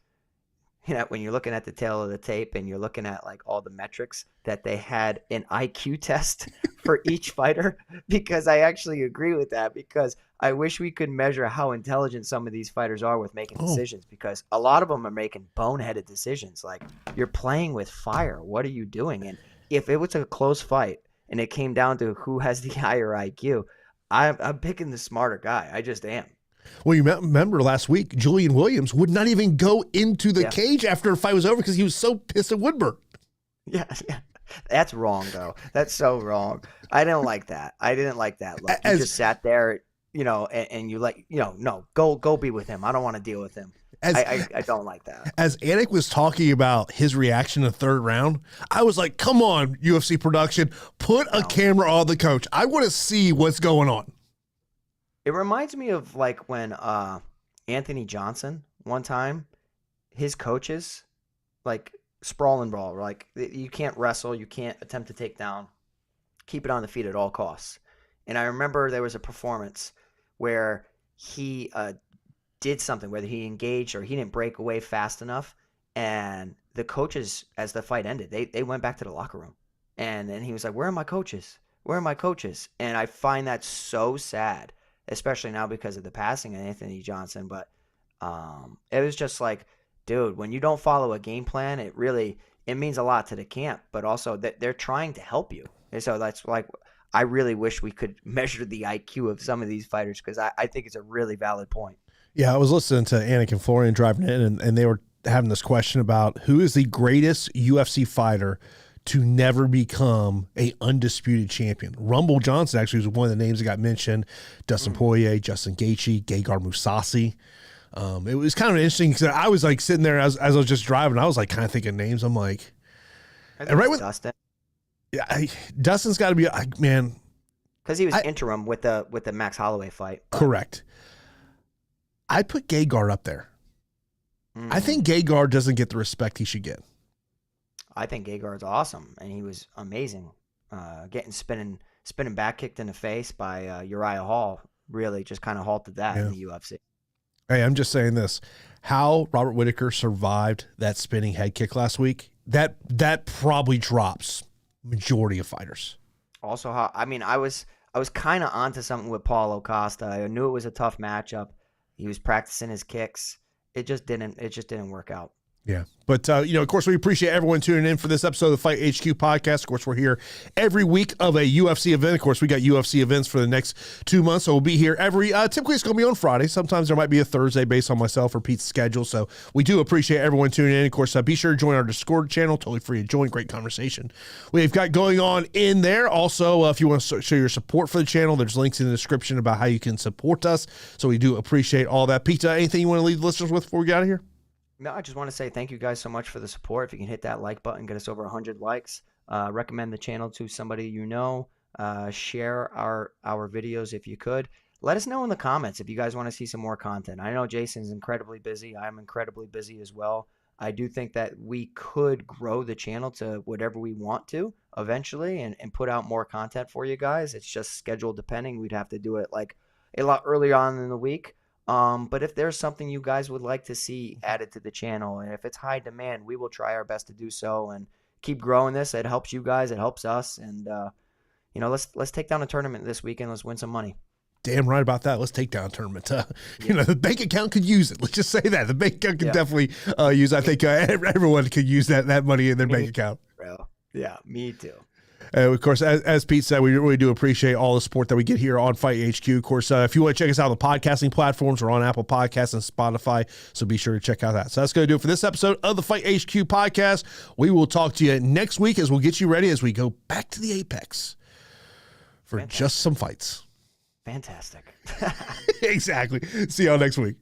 when you're looking at the tail of the tape and you're looking at like all the metrics, that they had an IQ test for each fighter, because I actually agree with that, because I wish we could measure how intelligent some of these fighters are with making decisions, because a lot of them are making boneheaded decisions. Like, you're playing with fire. What are you doing? And if it was a close fight and it came down to who has the higher IQ, I'm picking the smarter guy. I just am. Well, you remember last week, Julian Williams would not even go into the cage after the fight was over because he was so pissed at Woodburn. Yeah. That's wrong, though. That's so wrong. I didn't like that. Look, you just sat there, and you like, no, go be with him. I don't want to deal with him. I don't like that. As Anik was talking about his reaction in the third round, I was like, come on, UFC production, put a camera on the coach. I want to see what's going on. It reminds me of like when Anthony Johnson, one time, his coaches, like, sprawl and brawl, like, you can't wrestle, you can't attempt to take down, keep it on the feet at all costs. And I remember there was a performance where he did something, whether he engaged or he didn't break away fast enough, and the coaches, as the fight ended, they went back to the locker room. And then he was like, where are my coaches? Where are my coaches? And I find that so sad, especially now because of the passing of Anthony Johnson. But it was just like, dude, when you don't follow a game plan, it means a lot to the camp, but also that they're trying to help you. And so that's like, I really wish we could measure the IQ of some of these fighters, because I think it's a really valid point. Yeah, I was listening to Anik and Florian driving in, and they were having this question about who is the greatest UFC fighter to never become a undisputed champion. Rumble Johnson actually was one of the names that got mentioned. Dustin Poirier, Justin Gaethje, Gegard Mousasi. It was kind of interesting because I was like sitting there as I was just driving. I was like kind of thinking names. I'm like, and right with Dustin. Yeah, Dustin's got to be man, because he was interim with the Max Holloway fight. Correct. I put Gegard up there. I think Gegard doesn't get the respect he should get. I think Gegard's awesome, and he was amazing. Getting spinning back kicked in the face by Uriah Hall really just kind of halted that in the UFC. Hey, I'm just saying this. How Robert Whittaker survived that spinning head kick last week, that probably drops majority of fighters. Also, how I was kind of onto something with Paulo Costa. I knew it was a tough matchup. He was practicing his kicks. It just didn't work out. Yeah. But, of course, we appreciate everyone tuning in for this episode of the Fight HQ podcast. Of course, we're here every week of a UFC event. Of course, we got UFC events for the next 2 months, so we'll be here typically it's going to be on Friday. Sometimes there might be a Thursday based on myself or Pete's schedule. So we do appreciate everyone tuning in. Of course, be sure to join our Discord channel. Totally free to join. Great conversation we've got going on in there. Also, if you want to show your support for the channel, there's links in the description about how you can support us. So we do appreciate all that. Pete, anything you want to leave the listeners with before we get out of here? No, I just want to say thank you guys so much for the support. If you can hit that like button, get us over 100 likes. Recommend the channel to somebody you know. Share our videos if you could. Let us know in the comments if you guys want to see some more content. I know Jason's incredibly busy. I'm incredibly busy as well. I do think that we could grow the channel to whatever we want to eventually and put out more content for you guys. It's just schedule depending. We'd have to do it like a lot earlier on in the week. But if there's something you guys would like to see added to the channel, and if it's high demand, we will try our best to do so and keep growing this. It helps you guys. It helps us. And, let's take down a tournament this weekend. Let's win some money. Damn right about that. Let's take down a tournament. The bank account could use it. Let's just say that. The bank account could definitely use it. I think everyone could use that money in their bank account. Bro. Yeah, me too. Of course, as Pete said, we really do appreciate all the support that we get here on Fight HQ. Of course, if you want to check us out on the podcasting platforms, we're on Apple Podcasts and Spotify, so be sure to check out that. So that's going to do it for this episode of the Fight HQ podcast. We will talk to you next week as we'll get you ready as we go back to the Apex for just some fights. Fantastic. Exactly. See y'all next week.